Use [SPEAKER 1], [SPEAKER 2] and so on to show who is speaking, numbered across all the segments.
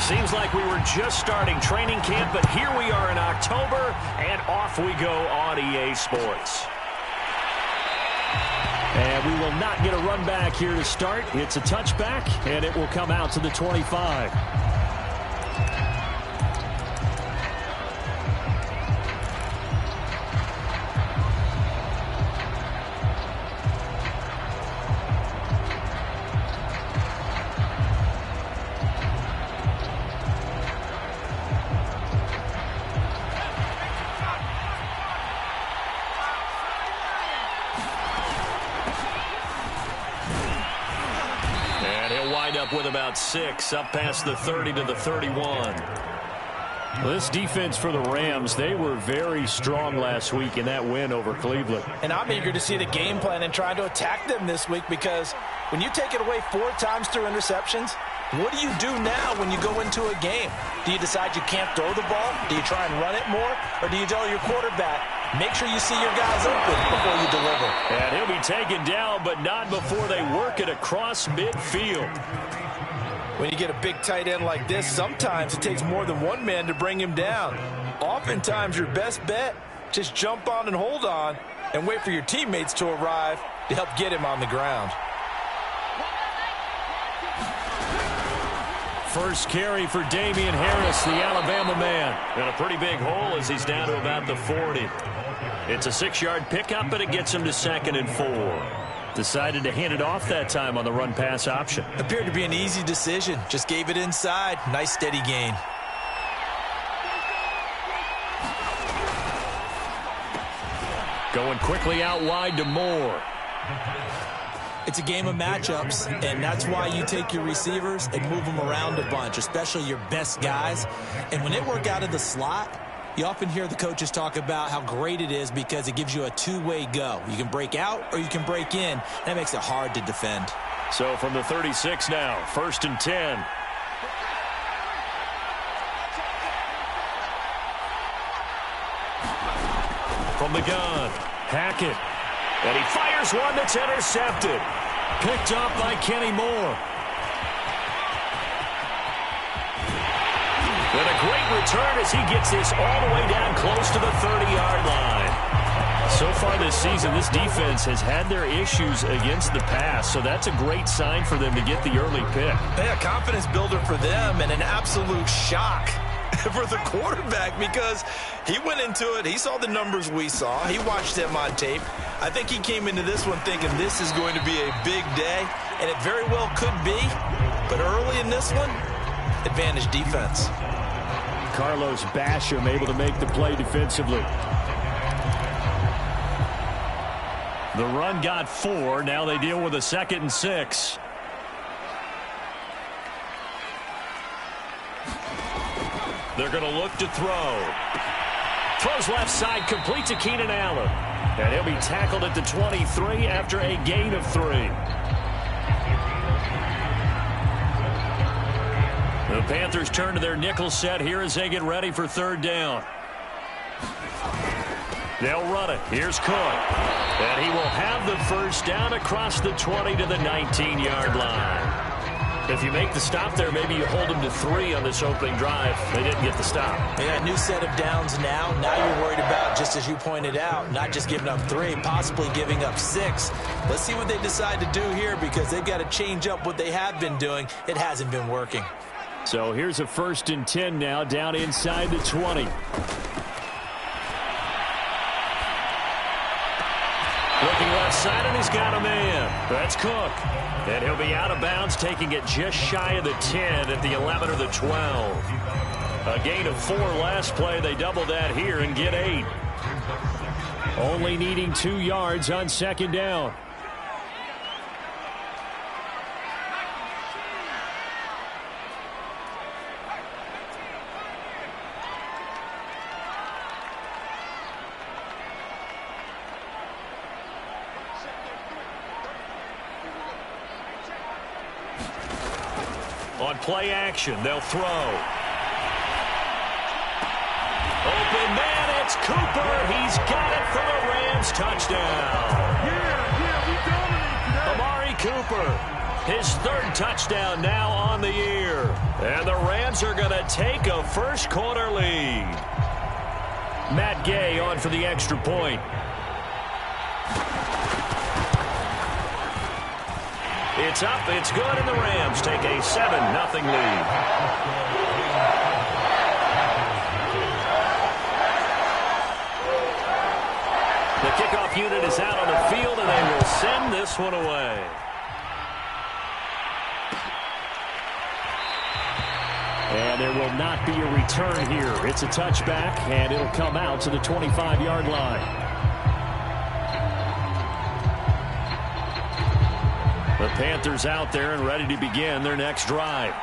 [SPEAKER 1] Seems like we were just starting training camp, but here we are in October, and off we go on EA Sports. And we will not get a run back here to start. It's a touchback, and it will come out to the 25. With about 6, up past the 30 to the 31. Well, this defense for the Rams, they were very strong last week in that win over Cleveland.
[SPEAKER 2] And I'm eager to see the game plan and try to attack them this week, because when you take it away 4 times through interceptions, what do you do now when you go into a game? Do you decide you can't throw the ball? Do you try and run it more? Or do you tell your quarterback, make sure you see your guys open before you deliver?
[SPEAKER 1] And he'll be taken down, but not before they work it across midfield.
[SPEAKER 2] When you get a big tight end like this, sometimes it takes more than one man to bring him down. Oftentimes, your best bet, just jump on and hold on and wait for your teammates to arrive to help get him on the ground.
[SPEAKER 1] First carry for Damian Harris, the Alabama man. And a pretty big hole as he's down to about the 40. It's a 6-yard pickup, but it gets him to 2nd and 4. Decided to hand it off that time on the run-pass option.
[SPEAKER 2] Appeared to be an easy decision. Just gave it inside. Nice steady gain.
[SPEAKER 1] Going quickly out wide to Moore.
[SPEAKER 3] It's a game of matchups, and that's why you take your receivers and move them around a bunch, especially your best guys. And when they work out of the slot, you often hear the coaches talk about how great it is because it gives you a two-way go. You can break out or you can break in. That makes it hard to defend.
[SPEAKER 1] So from the 36 now, 1st and 10. From the gun, Hackett. And he fires one that's intercepted. Picked up by Kenny Moore. And a great return as he gets this all the way down close to the 30-yard line. So far this season, this defense has had their issues against the pass, so that's a great sign for them to get the early pick.
[SPEAKER 2] Yeah, confidence builder for them and an absolute shock for the quarterback, because he went into it, he saw the numbers we saw, he watched them on tape. I think he came into this one thinking this is going to be a big day, and it very well could be, but early in this one, advantage defense.
[SPEAKER 1] Carlos Basham able to make the play defensively. The run got 4. Now they deal with a 2nd and 6. They're going to look to throw. Throws left side, complete to Keenan Allen. And he'll be tackled at the 23 after a gain of 3. The Panthers turn to their nickel set here as they get ready for 3rd down. They'll run it. Here's Cook. And he will have the first down across the 20 to the 19-yard line. If you make the stop there, maybe you hold them to 3 on this opening drive. They didn't get the stop.
[SPEAKER 3] Yeah, new set of downs now. Now you're worried about, just as you pointed out, not just giving up 3, possibly giving up 6. Let's see what they decide to do here, because they've got to change up what they have been doing. It hasn't been working.
[SPEAKER 1] So here's a 1st and 10 now, down inside the 20. Looking left side, and he's got a man. That's Cook. And he'll be out of bounds, taking it just shy of the 10 at the 11 or the 12. A gain of 4 last play. They double that here and get 8. Only needing 2 yards on 2nd down. On play action, they'll throw. Open man, it's Cooper. He's got it for the Rams. Touchdown. We dominate today. Amari Cooper, his 3rd touchdown now on the year. And the Rams are going to take a first quarter lead. Matt Gay on for the extra point. It's up, it's good, and the Rams take a 7-0 lead. The kickoff unit is out on the field, and they will send this one away. And there will not be a return here. It's a touchback, and it'll come out to the 25-yard line. The Panthers out there and ready to begin their next drive.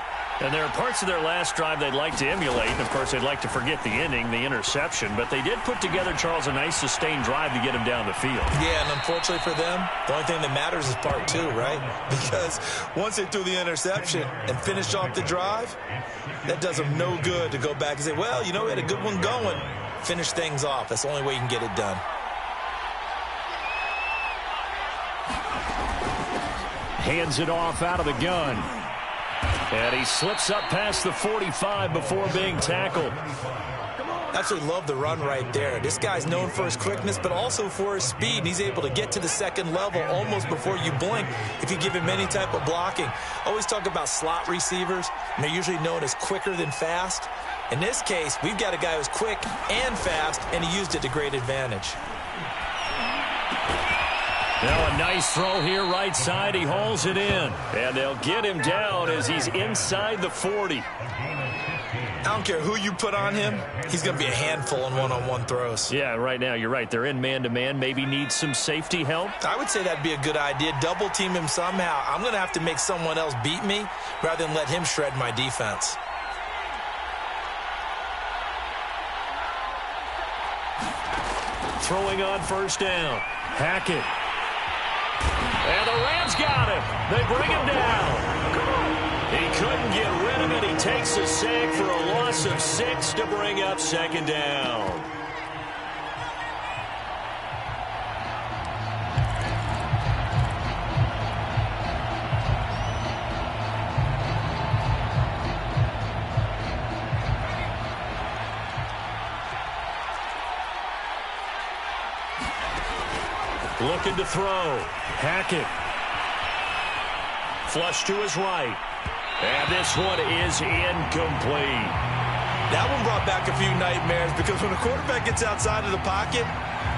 [SPEAKER 1] And there are parts of their last drive they'd like to emulate. And, of course, they'd like to forget the ending, the interception. But they did put together, Charles, a nice sustained drive to get him down the field.
[SPEAKER 3] Yeah, and unfortunately for them, the only thing that matters is part two, right? Because once they threw the interception and finished off the drive, that does them no good to go back and say, well, you know, we had a good one going. Finish things off. That's the only way you can get it done.
[SPEAKER 1] Hands it off out of the gun. And he slips up past the 45 before being tackled.
[SPEAKER 3] Absolutely love the run right there. This guy's known for his quickness, but also for his speed. And he's able to get to the second level almost before you blink if you give him any type of blocking. Always talk about slot receivers, and they're usually known as quicker than fast. In this case, we've got a guy who's quick and fast, and he used it to great advantage.
[SPEAKER 1] Now a nice throw here right side. He hauls it in. And they'll get him down as he's inside the 40.
[SPEAKER 3] I don't care who you put on him. He's going to be a handful in one-on-one throws.
[SPEAKER 1] Yeah, right now you're right. They're in man-to-man. Maybe need some safety help.
[SPEAKER 3] I would say that'd be a good idea. Double team him somehow. I'm going to have to make someone else beat me rather than let him shred my defense.
[SPEAKER 1] Throwing on first down. Hackett. And the Rams got him. They bring him down. He couldn't get rid of it. He takes a sack for a loss of 6 to bring up second down. Looking to throw. Hackett. Flush to his right. And this one is incomplete.
[SPEAKER 3] That one brought back a few nightmares because when a quarterback gets outside of the pocket,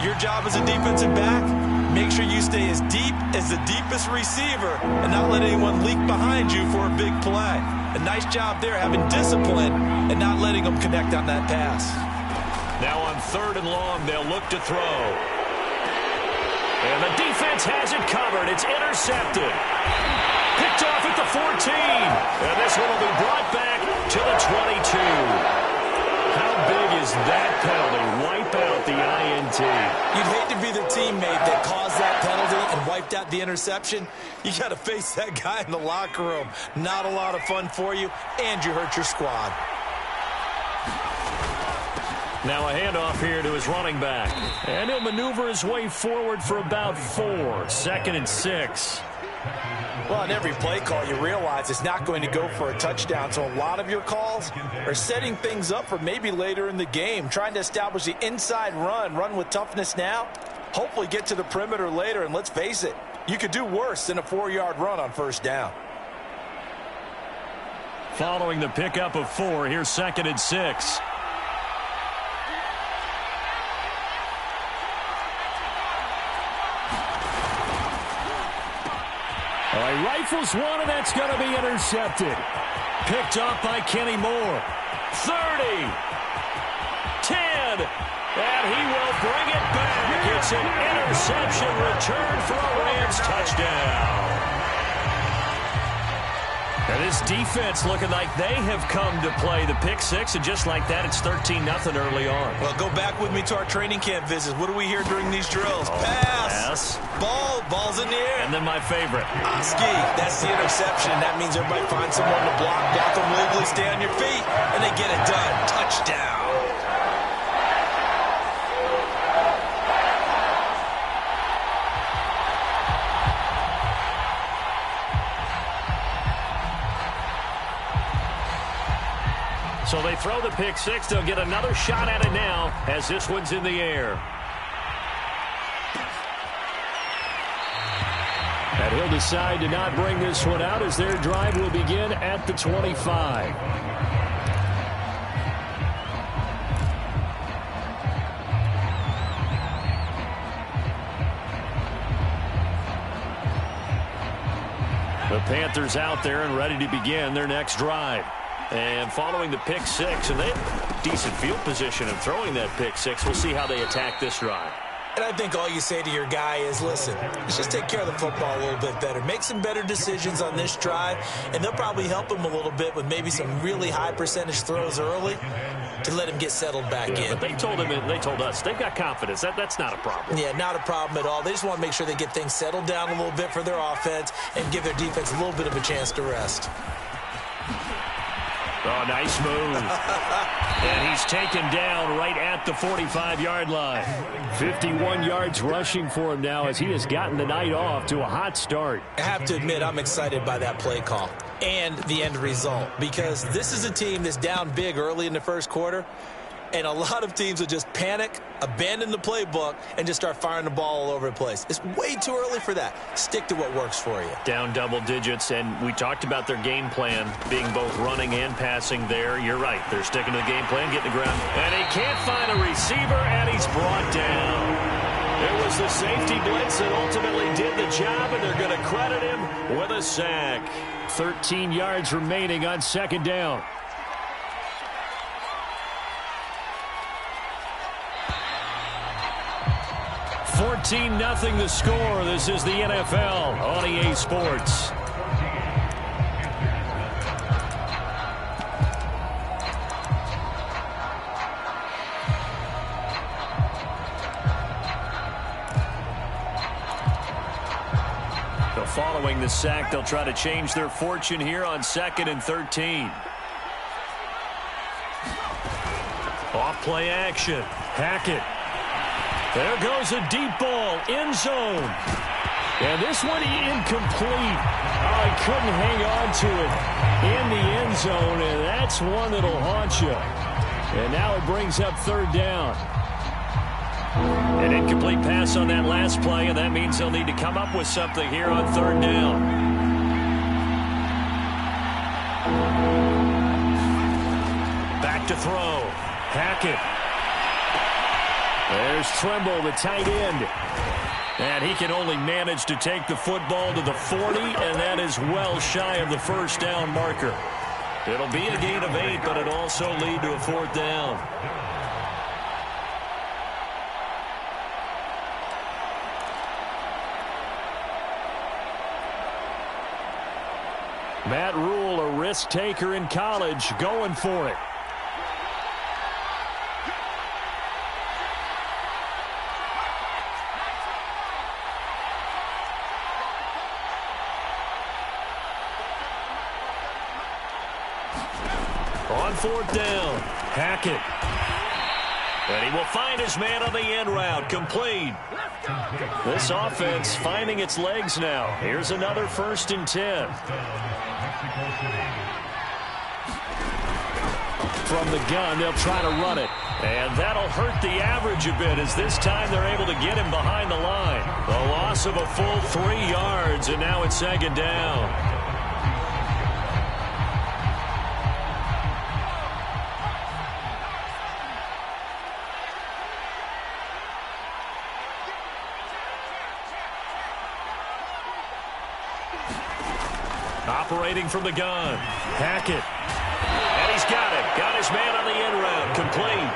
[SPEAKER 3] your job as a defensive back, make sure you stay as deep as the deepest receiver and not let anyone leak behind you for a big play. A nice job there having discipline and not letting them connect on that pass.
[SPEAKER 1] Now on 3rd and long, they'll look to throw. And the defense has it covered. It's intercepted. Picked off at the 14. And this one will be brought back to the 22. How big is that penalty? Wipe out the INT.
[SPEAKER 3] You'd hate to be the teammate that caused that penalty and wiped out the interception. You got to face that guy in the locker room. Not a lot of fun for you, and you hurt your squad.
[SPEAKER 1] Now a handoff here to his running back. And he'll maneuver his way forward for about 4. 2nd and 6.
[SPEAKER 3] Well, on every play call, you realize it's not going to go for a touchdown. So a lot of your calls are setting things up for maybe later in the game, trying to establish the inside run with toughness now, hopefully get to the perimeter later. And let's face it, you could do worse than a 4-yard run on first down.
[SPEAKER 1] Following the pickup of 4, here's 2nd and 6. All right, rifles one, and that's going to be intercepted. Picked up by Kenny Moore. 30. 10. And he will bring it back. It's an interception return for a Rams touchdown. And this defense looking like they have come to play the pick 6, and just like that, it's 13-0 early on.
[SPEAKER 3] Well, go back with me to our training camp visits. What do we hear during these drills? Pass. Ball's in the air.
[SPEAKER 1] And then my favorite.
[SPEAKER 3] Ski, that's the interception. That means everybody finds someone to block them legally, stay on your feet, and they get it done. Touchdown.
[SPEAKER 1] So they throw the pick six. They'll get another shot at it now as this one's in the air. And he'll decide to not bring this one out as their drive will begin at the 25. The Panthers out there and ready to begin their next drive. And following the pick six, and they have decent field position in throwing that pick six. We'll see how they attack this drive.
[SPEAKER 3] And I think all you say to your guy is, listen, let's just take care of the football a little bit better. Make some better decisions on this drive, and they'll probably help him a little bit with maybe some really high percentage throws early to let him get settled back in.
[SPEAKER 1] But they told us they've got confidence. That's not a problem.
[SPEAKER 3] Yeah, not a problem at all. They just want to make sure they get things settled down a little bit for their offense and give their defense a little bit of a chance to rest.
[SPEAKER 1] Oh, nice move. And he's taken down right at the 45-yard line. 51 yards rushing for him now as he has gotten the night off to a hot start.
[SPEAKER 3] I have to admit, I'm excited by that play call and the end result, because this is a team that's down big early in the first quarter, and a lot of teams will just panic, abandon the playbook, and just start firing the ball all over the place. It's way too early for that. Stick to what works for you.
[SPEAKER 1] Down double digits, and we talked about their game plan being both running and passing there. You're right. They're sticking to the game plan, getting the ground. And he can't find a receiver, and he's brought down. It was the safety blitz that ultimately did the job, and they're going to credit him with a sack. 13 yards remaining on second down. 14-0 the score. This is the NFL on EA Sports. So following the sack, they'll try to change their fortune here on 2nd and 13. Off play action. Hackett. There goes a deep ball, end zone. And this one incomplete. Oh, he couldn't hang on to it in the end zone, and that's one that'll haunt you. And now it brings up third down. An incomplete pass on that last play, and that means they'll need to come up with something here on third down. Back to throw. Hackett. There's Trimble, the tight end. And he can only manage to take the football to the 40, and that is well shy of the first down marker. It'll be a gain of 8, but it'll also lead to a fourth down. Matt Rule, a risk taker in college, going for it. On fourth down, Hackett. And he will find his man on the end route, complete. This offense finding its legs now. Here's another 1st and 10. From the gun, they'll try to run it. And that'll hurt the average a bit as this time they're able to get him behind the line. A loss of a full 3 yards, and now it's 2nd down. Operating from the gun. Hackett. And he's got it. Got his man on the end route. Complete.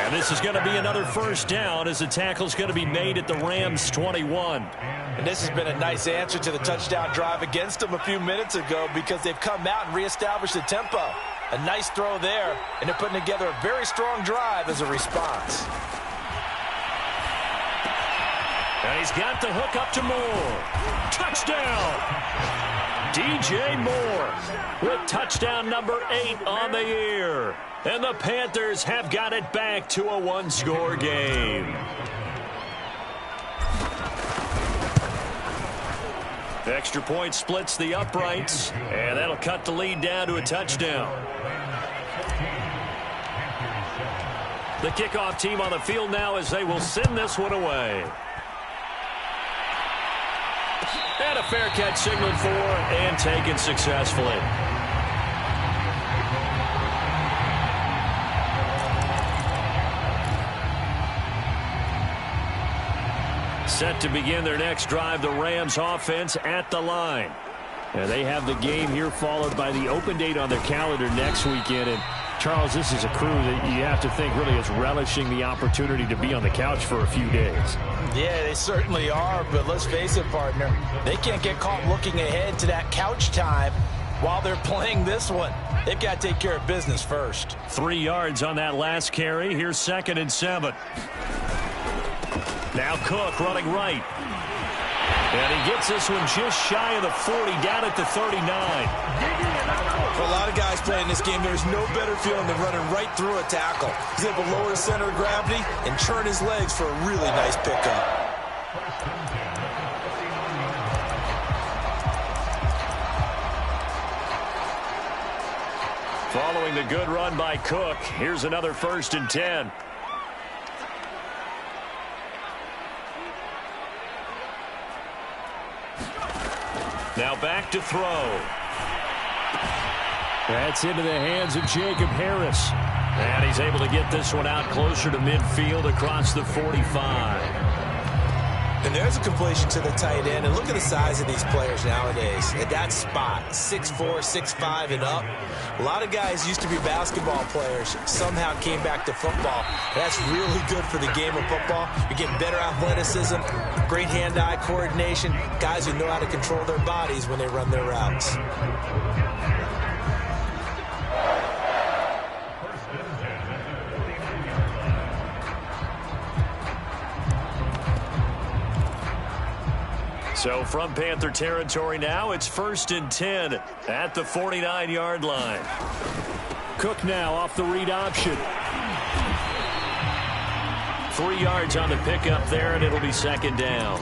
[SPEAKER 1] And this is going to be another 1st down as the tackle's going to be made at the Rams' 21.
[SPEAKER 3] And this has been a nice answer to the touchdown drive against them a few minutes ago, because they've come out and reestablished the tempo. A nice throw there, and they're putting together a very strong drive as a response.
[SPEAKER 1] And he's got the hook up to Moore. Touchdown! DJ Moore with touchdown number 8 on the year. And the Panthers have got it back to a 1-score game. Extra point splits the uprights, and that'll cut the lead down to a touchdown. The kickoff team on the field now as they will send this one away. And a fair catch signaled for and taken successfully. Set to begin their next drive, the Rams offense at the line. And they have the game here followed by the open date on their calendar next weekend. And Charles, this is a crew that you have to think really is relishing the opportunity to be on the couch for a few days.
[SPEAKER 3] Yeah, they certainly are, but let's face it, partner. They can't get caught looking ahead to that couch time while they're playing this one. They've got to take care of business first.
[SPEAKER 1] 3 yards on that last carry. Here's 2nd and 7. Now Cook running right. And he gets this one just shy of the 40, down at the 39.
[SPEAKER 3] For a lot of guys playing this game, there's no better feeling than running right through a tackle. He's able to lower his center of gravity and churn his legs for a really nice pickup.
[SPEAKER 1] Following the good run by Cook, here's another 1st and 10. Now back to throw. That's into the hands of Jacob Harris. And he's able to get this one out closer to midfield across the 45.
[SPEAKER 3] And there's a completion to the tight end. And look at the size of these players nowadays. At that spot, 6'4", 6'5", and up. A lot of guys used to be basketball players. Somehow came back to football. That's really good for the game of football. You're getting better athleticism, great hand-eye coordination, guys who know how to control their bodies when they run their routes.
[SPEAKER 1] So from Panther territory now, it's 1st and 10 at the 49-yard line. Cook now off the read option. 3 yards on the pickup there, and it'll be 2nd down.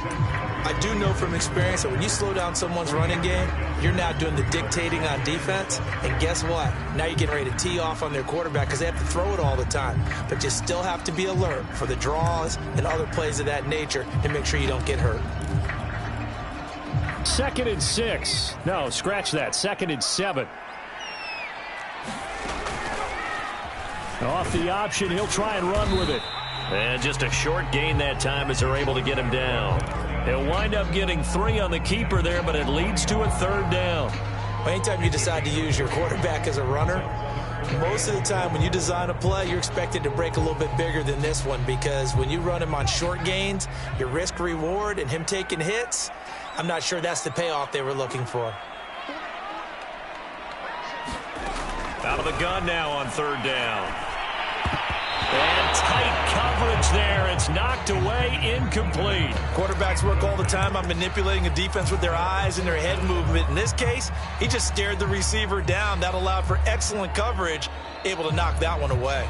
[SPEAKER 3] I do know from experience that when you slow down someone's running game, you're now doing the dictating on defense. And guess what? Now you're getting ready to tee off on their quarterback because they have to throw it all the time. But you still have to be alert for the draws and other plays of that nature to make sure you don't get hurt.
[SPEAKER 1] 2nd and 6. No, scratch that. 2nd and 7. Off the option, he'll try and run with it. And just a short gain that time as they're able to get him down. He'll wind up getting 3 on the keeper there, but it leads to a 3rd down.
[SPEAKER 3] Well, anytime you decide to use your quarterback as a runner, most of the time when you design a play, you're expected to break a little bit bigger than this one because when you run him on short gains, your risk-reward and him taking hits, I'm not sure that's the payoff they were looking for.
[SPEAKER 1] Out of the gun now on 3rd down. And tight coverage there. It's knocked away, incomplete.
[SPEAKER 3] Quarterbacks work all the time on manipulating a defense with their eyes and their head movement. In this case, he just stared the receiver down. That allowed for excellent coverage, able to knock that one away.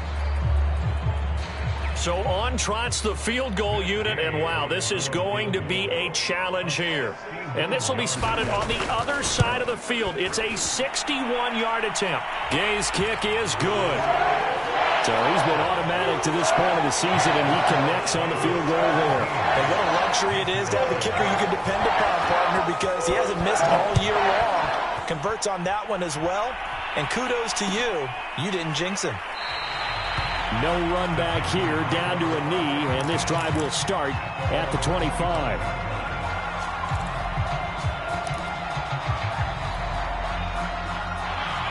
[SPEAKER 1] So on trots the field goal unit, and wow, this is going to be a challenge here. And this will be spotted on the other side of the field. It's a 61-yard attempt. Gay's kick is good. So he's been automatic to this point of the season, and he connects on the field goal there.
[SPEAKER 3] And what a luxury it is to have a kicker you can depend upon, partner, because he hasn't missed all year long. Converts on that one as well. And kudos to you. You didn't jinx him.
[SPEAKER 1] No run back here, down to a knee, and this drive will start at the 25.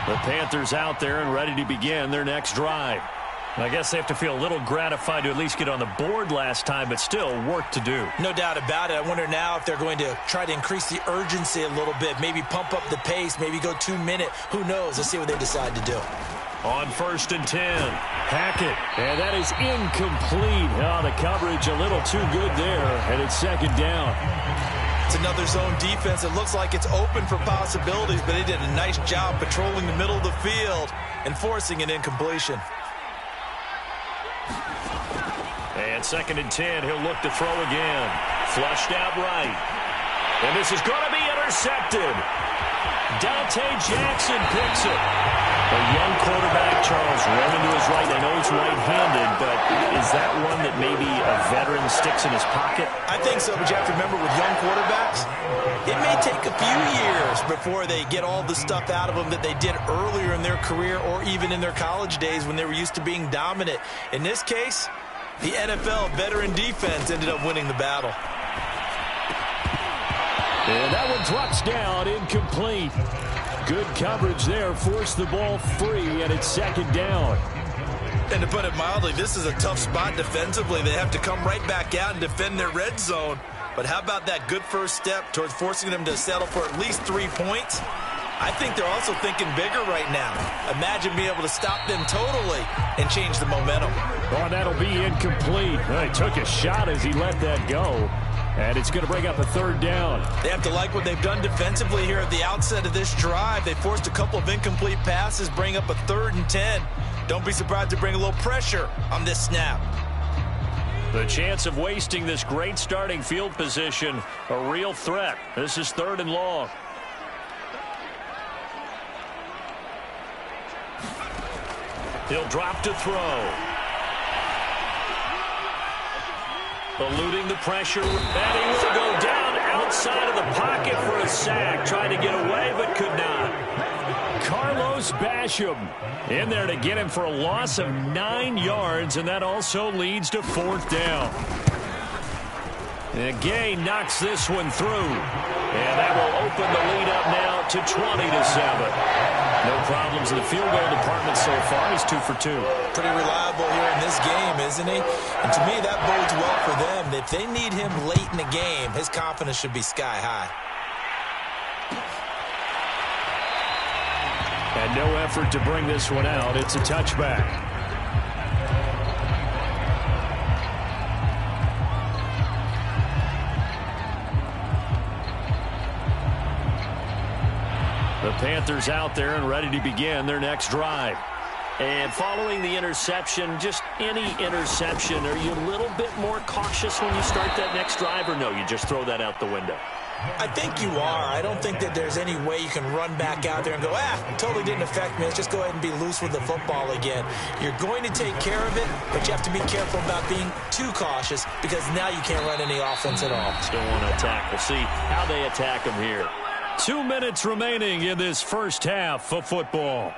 [SPEAKER 1] The Panthers out there and ready to begin their next drive. I guess they have to feel a little gratified to at least get on the board last time, but still work to do.
[SPEAKER 3] No doubt about it. I wonder now if they're going to try to increase the urgency a little bit, maybe pump up the pace, maybe go 2 minute. Who knows? Let's see what they decide to do.
[SPEAKER 1] On 1st and 10, Hackett, and that is incomplete. Oh, the coverage a little too good there, and it's 2nd down.
[SPEAKER 3] It's another zone defense. It looks like it's open for possibilities, but they did a nice job patrolling the middle of the field and forcing an incompletion.
[SPEAKER 1] And 2nd and 10, he'll look to throw again. Flushed out right. And this is going to be intercepted. Dante Jackson picks it. A young quarterback, Charles, rolling to his right. I know he's right-handed, but is that one that maybe a veteran sticks in his pocket?
[SPEAKER 2] I think so, but you have to remember with young quarterbacks, it may take a few years before they get all the stuff out of them that they did earlier in their career or even in their college days when they were used to being dominant. In this case, the NFL veteran defense ended up winning the battle.
[SPEAKER 1] And that one drops down, incomplete. Good coverage there, forced the ball free, and it's second down.
[SPEAKER 2] And to put it mildly, this is a tough spot defensively. They have to come right back out and defend their red zone. But how about that good first step towards forcing them to settle for at least 3 points? I think they're also thinking bigger right now. Imagine being able to stop them totally and change the momentum.
[SPEAKER 1] Oh, that'll be incomplete. Well, he took a shot as he let that go. And it's going to bring up a third down.
[SPEAKER 2] They have to like what they've done defensively here at the outset of this drive. They forced a couple of incomplete passes, bring up a 3rd and 10. Don't be surprised to bring a little pressure on this snap.
[SPEAKER 1] The chance of wasting this great starting field position, a real threat. This is 3rd and long. He'll drop to throw. Eluding the pressure, and he will go down outside of the pocket for a sack. Tried to get away, but could not. Carlos Basham in there to get him for a loss of 9 yards, and that also leads to 4th down. And Gay knocks this one through, and that will open the lead up now to 20-7. No problems in the field goal department so far. He's 2 for 2.
[SPEAKER 2] Pretty reliable here in this game, isn't he? And to me, that bodes well for them. If they need him late in the game, his confidence should be sky high.
[SPEAKER 1] And no effort to bring this one out. It's a touchback. The Panthers out there and ready to begin their next drive. And following the interception, just any interception, are you a little bit more cautious when you start that next drive, or no, you just throw that out the window?
[SPEAKER 2] I think you are. I don't think that there's any way you can run back out there and go, totally didn't affect me. Let's just go ahead and be loose with the football again. You're going to take care of it, but you have to be careful about being too cautious because now you can't run any offense at all.
[SPEAKER 1] Still want to attack. We'll see how they attack them here. 2 minutes remaining in this first half of football.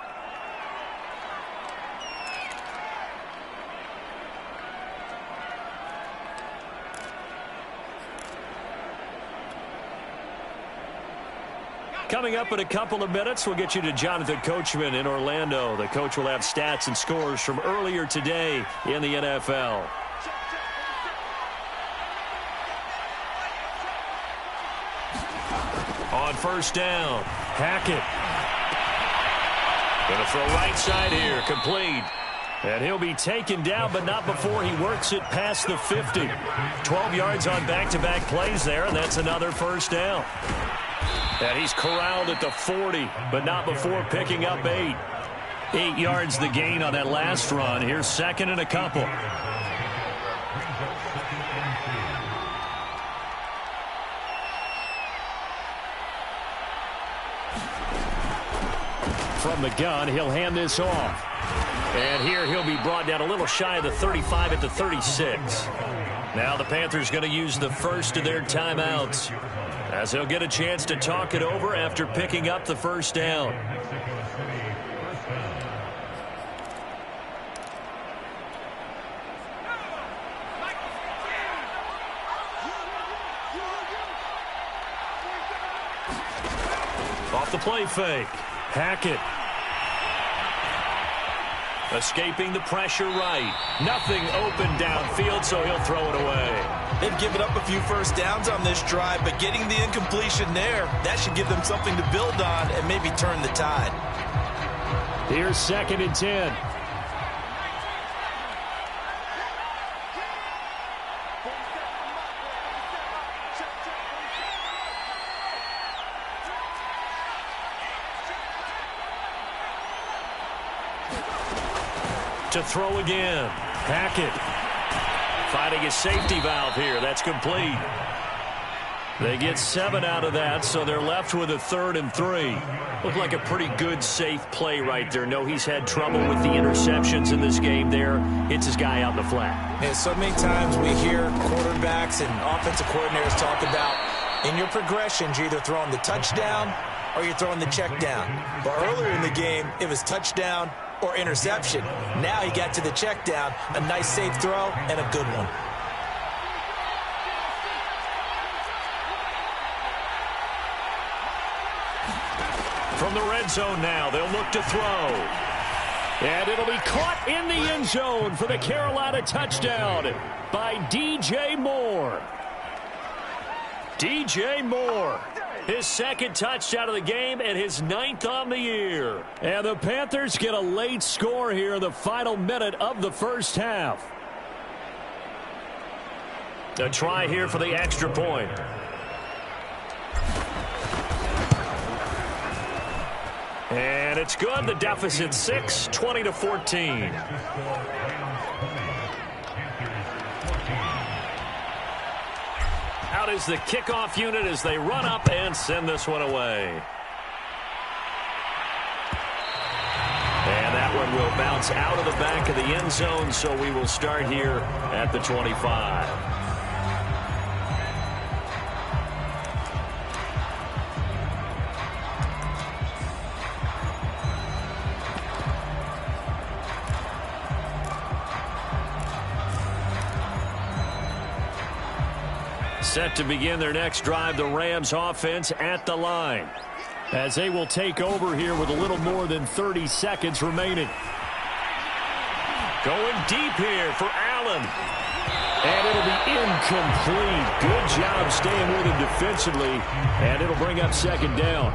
[SPEAKER 1] Coming up in a couple of minutes, we'll get you to Jonathan Coachman in Orlando. The coach will have stats and scores from earlier today in the NFL. On first down, Hackett. Going to throw right side here, complete. And he'll be taken down, but not before he works it past the 50. 12 yards on back-to-back plays there, and that's another first down. And he's corralled at the 40, but not before picking up 8. 8 yards the gain on that last run. Here's 2nd and a couple. From the gun, he'll hand this off. And here he'll be brought down a little shy of the 35 at the 36. Now the Panthers going to use the first of their timeouts, as he'll get a chance to talk it over after picking up the first down. Off the play fake. Hackett. Escaping the pressure right. Nothing open downfield, so he'll throw it away.
[SPEAKER 2] They've given up a few first downs on this drive, but getting the incompletion there, that should give them something to build on and maybe turn the tide.
[SPEAKER 1] Here's 2nd and 10. To throw again. Hackett fighting a safety valve here. That's complete. They get 7 out of that, so they're left with a 3rd and 3. Looked like a pretty good, safe play right there. No, he's had trouble with the interceptions in this game there. Hits his guy out in the flat.
[SPEAKER 3] And so many times we hear quarterbacks and offensive coordinators talk about in your progressions, you're either throwing the touchdown or you're throwing the check down. But earlier in the game, it was touchdown or interception. Now he got to the check down, a nice safe throw and a good one.
[SPEAKER 1] From the red zone now, they'll look to throw. And it'll be caught in the end zone for the Carolina touchdown by DJ Moore. DJ Moore, his 2nd touchdown of the game and his 9th on the year. And the Panthers get a late score here in the final minute of the first half. A try here for the extra point. And it's good. The deficit 6, 20-14. Out is the kickoff unit as they run up and send this one away. And that one will bounce out of the back of the end zone, so we will start here at the 25. Set to begin their next drive, the Rams offense at the line, as they will take over here with a little more than 30 seconds remaining. Going deep here for Allen. And it'll be incomplete. Good job staying with him defensively, and it'll bring up 2nd down.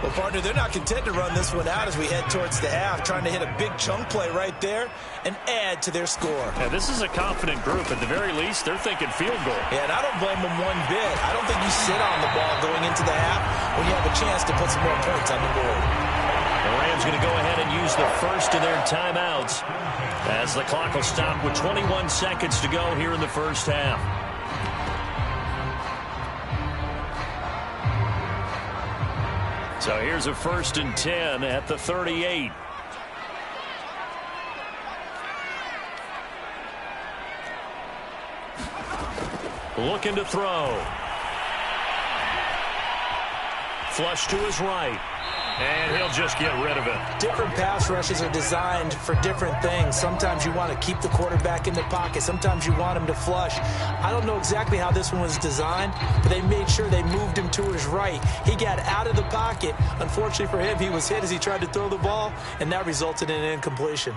[SPEAKER 3] Well, partner, they're not content to run this one out as we head towards the half, trying to hit a big chunk play right there and add to their score.
[SPEAKER 1] Yeah, this is a confident group. At the very least, they're thinking field goal.
[SPEAKER 3] Yeah, and I don't blame them one bit. I don't think you sit on the ball going into the half when you have a chance to put some more points on the board.
[SPEAKER 1] The Rams going to go ahead and use the first of their timeouts as the clock will stop with 21 seconds to go here in the first half. So here's a 1st and 10 at the 38. Looking to throw. Flush to his right. And he'll just get rid of it.
[SPEAKER 3] Different pass rushes are designed for different things. Sometimes you want to keep the quarterback in the pocket. Sometimes you want him to flush. I don't know exactly how this one was designed, but they made sure they moved him to his right. He got out of the pocket. Unfortunately for him, he was hit as he tried to throw the ball, and that resulted in an incompletion.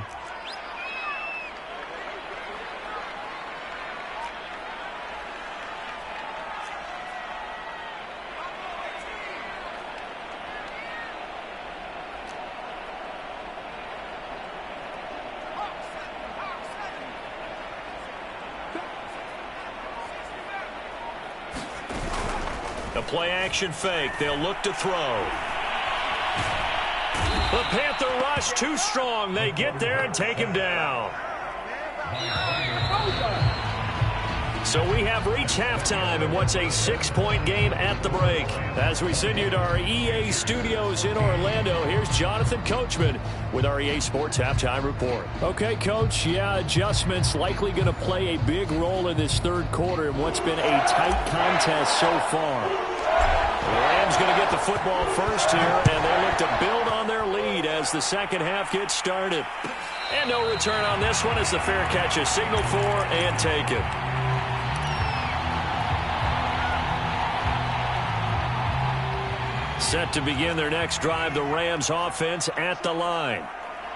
[SPEAKER 1] A play-action fake. They'll look to throw. The Panther rush too strong. They get there and take him down. So we have reached halftime in what's a 6-point game at the break. As we send you to our EA studios in Orlando, here's Jonathan Coachman with our EA Sports Halftime Report. Okay, Coach, yeah, adjustments likely going to play a big role in this 3rd quarter in what's been a tight contest so far. The Rams going to get the football first here, and they look to build on their lead as the 2nd half gets started. And no return on this one as the fair catch is signaled for and taken. Set to begin their next drive, the Rams offense at the line.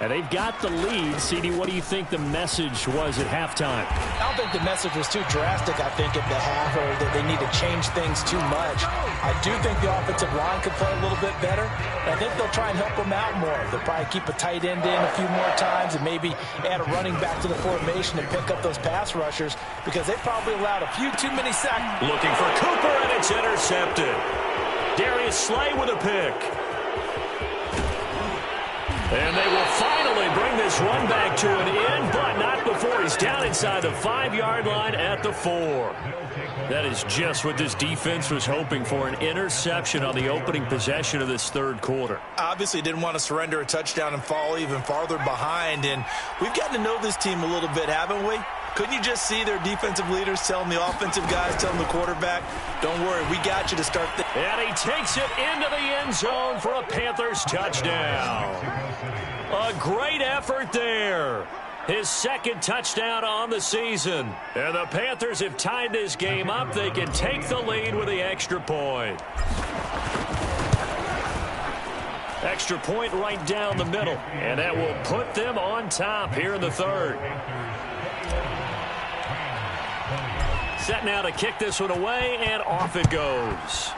[SPEAKER 1] And they've got the lead. CD, what do you think the message was at halftime?
[SPEAKER 3] I don't think the message was too drastic, I think, at the half, or that they need to change things too much. I do think the offensive line could play a little bit better. I think they'll try and help them out more. They'll probably keep a tight end in a few more times and maybe add a running back to the formation and pick up those pass rushers because they probably allowed a few too many sacks.
[SPEAKER 1] Looking for Cooper, and it's intercepted. Darius Slay with a pick. And they will finally bring this this one back to an in, but not before he's down inside the 5-yard line at the 4. That is just what this defense was hoping for, an interception on the opening possession of this third quarter.
[SPEAKER 2] Obviously didn't want to surrender a touchdown and fall even farther behind, and we've gotten to know this team a little bit, haven't we? Couldn't you just see their defensive leaders telling the offensive guys, telling the quarterback, don't worry, we got you to start the...
[SPEAKER 1] And he takes it into the end zone for a Panthers touchdown. A great effort there. His second touchdown on the season. And the Panthers have tied this game up. They can take the lead with the extra point. Extra point right down the middle. And that will put them on top here in the third. Set now to kick this one away, and off it goes.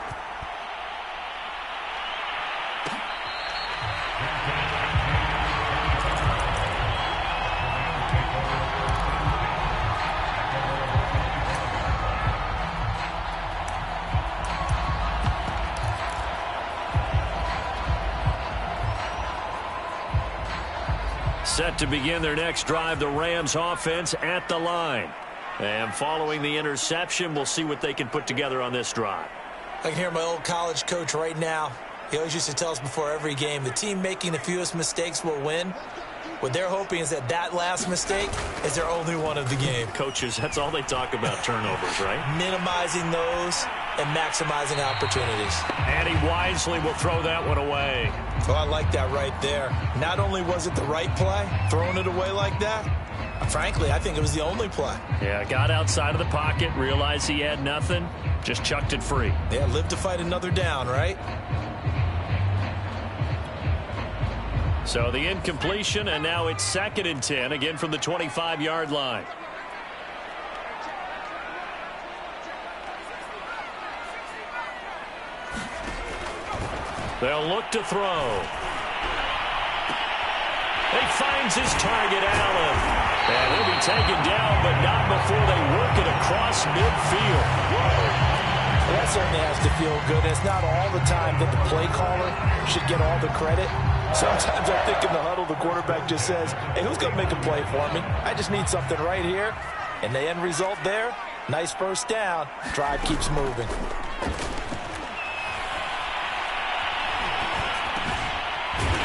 [SPEAKER 1] Set to begin their next drive, the Rams offense at the line. And following the interception, we'll see what they can put together on this drive.
[SPEAKER 3] I can hear my old college coach right now. He always used to tell us before every game, the team making the fewest mistakes will win. What they're hoping is that last mistake is their only one of the game.
[SPEAKER 1] Coaches, that's all they talk about, turnovers, right?
[SPEAKER 3] Minimizing those and maximizing opportunities.
[SPEAKER 1] And he wisely will throw that one away.
[SPEAKER 2] Oh, I like that right there. Not only was it the right play, throwing it away like that, frankly, I think it was the only play.
[SPEAKER 1] Yeah, got outside of the pocket, realized he had nothing, just chucked it free.
[SPEAKER 2] Yeah, live to fight another down, right?
[SPEAKER 1] So the incompletion, and now it's 2nd and 10, again from the 25-yard line. They'll look to throw. He finds his target, Allen. And he'll be taken down, but not before they work it across midfield.
[SPEAKER 3] Well, that certainly has to feel good. It's not all the time that the play caller should get all the credit. Sometimes I think in the huddle, the quarterback just says, hey, who's going to make a play for me? I just need something right here. And the end result there, nice first down. Drive keeps moving.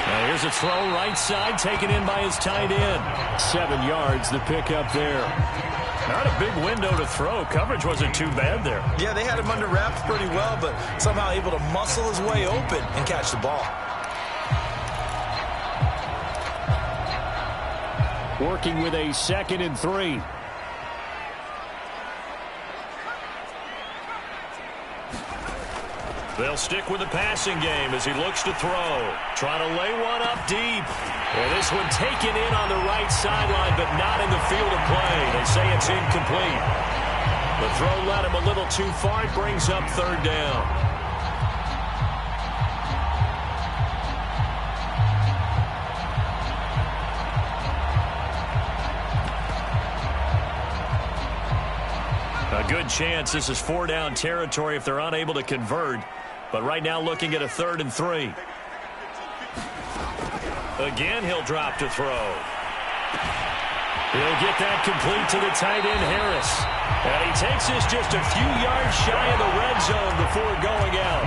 [SPEAKER 1] Now here's a throw right side, taken in by his tight end. 7 yards, the pickup there. Not a big window to throw. Coverage wasn't too bad there.
[SPEAKER 2] Yeah, they had him under wraps pretty well, but somehow able to muscle his way open and catch the ball.
[SPEAKER 1] Working with a 2nd and 3. They'll stick with the passing game as he looks to throw. Trying to lay one up deep. And this one taken in on the right sideline, but not in the field of play. They say it's incomplete. The throw led him a little too far. It brings up 3rd down. A good chance this is 4-down territory if they're unable to convert. But right now looking at a 3rd and 3. Again, he'll drop to throw. He'll get that complete to the tight end, Harris. And he takes this just a few yards shy of the red zone before going out.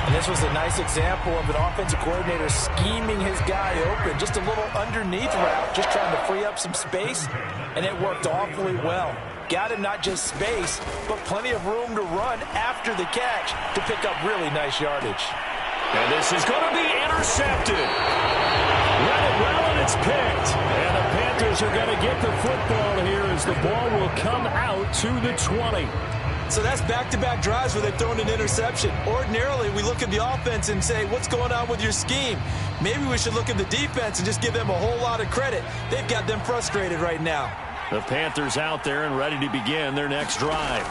[SPEAKER 3] And this was a nice example of an offensive coordinator scheming his guy open. Just a little underneath route, just trying to free up some space. And it worked awfully well. Got him not just space, but plenty of room to run after the catch to pick up really nice yardage.
[SPEAKER 1] And this is going to be intercepted. Let it well, and it's picked. And the Panthers are going to get the football here as the ball will come out to the 20.
[SPEAKER 2] So that's back-to-back drives where they've thrown an interception. Ordinarily, we look at the offense and say, what's going on with your scheme? Maybe we should look at the defense and just give them a whole lot of credit. They've got them frustrated right now.
[SPEAKER 1] The Panthers out there and ready to begin their next drive.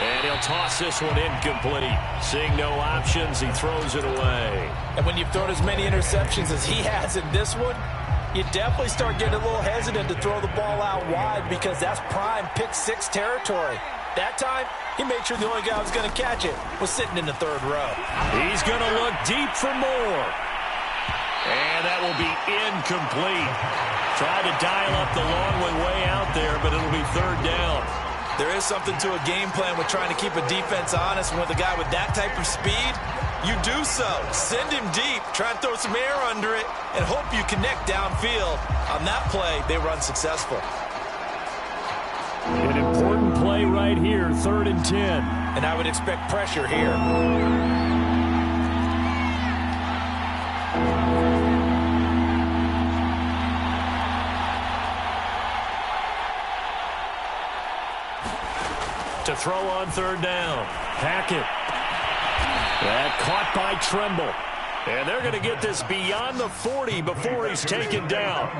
[SPEAKER 1] And he'll toss this one incomplete. Seeing no options, he throws it away.
[SPEAKER 3] And when you've thrown as many interceptions as he has in this one, you definitely start getting a little hesitant to throw the ball out wide because that's prime pick 6 territory.
[SPEAKER 2] That time, he made sure the only guy who was going to catch it was sitting in the third row.
[SPEAKER 1] He's going to look deep for more. And that will be incomplete. Tried to dial up the long one way out there, but it'll be third down.
[SPEAKER 2] There is something to a game plan with trying to keep a defense honest. And with a guy with that type of speed, you do so. Send him deep, try and throw some air under it, and hope you connect downfield. On that play, they were unsuccessful.
[SPEAKER 1] An important play right here, 3rd and 10.
[SPEAKER 2] And I would expect pressure here.
[SPEAKER 1] To throw on 3rd down. Hackett. That caught by Tremble. And they're going to get this beyond the 40 before he's taken down.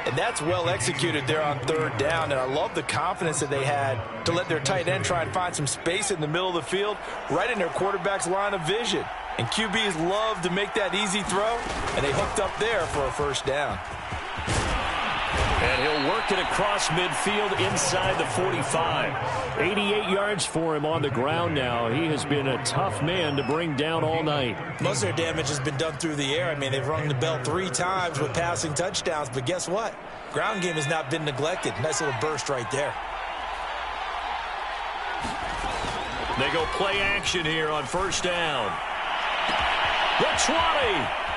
[SPEAKER 2] And that's well executed there on 3rd down. And I love the confidence that they had to let their tight end try and find some space in the middle of the field, right in their quarterback's line of vision. And QBs love to make that easy throw, and they hooked up there for a 1st down.
[SPEAKER 1] And he'll work it across midfield inside the 45. 88 yards for him on the ground now. He has been a tough man to bring down all night.
[SPEAKER 2] Most of their damage has been done through the air. I mean, they've rung the bell 3 times with passing touchdowns. But guess what? Ground game has not been neglected. Nice little burst right there.
[SPEAKER 1] They go play action here on 1st down. The 20,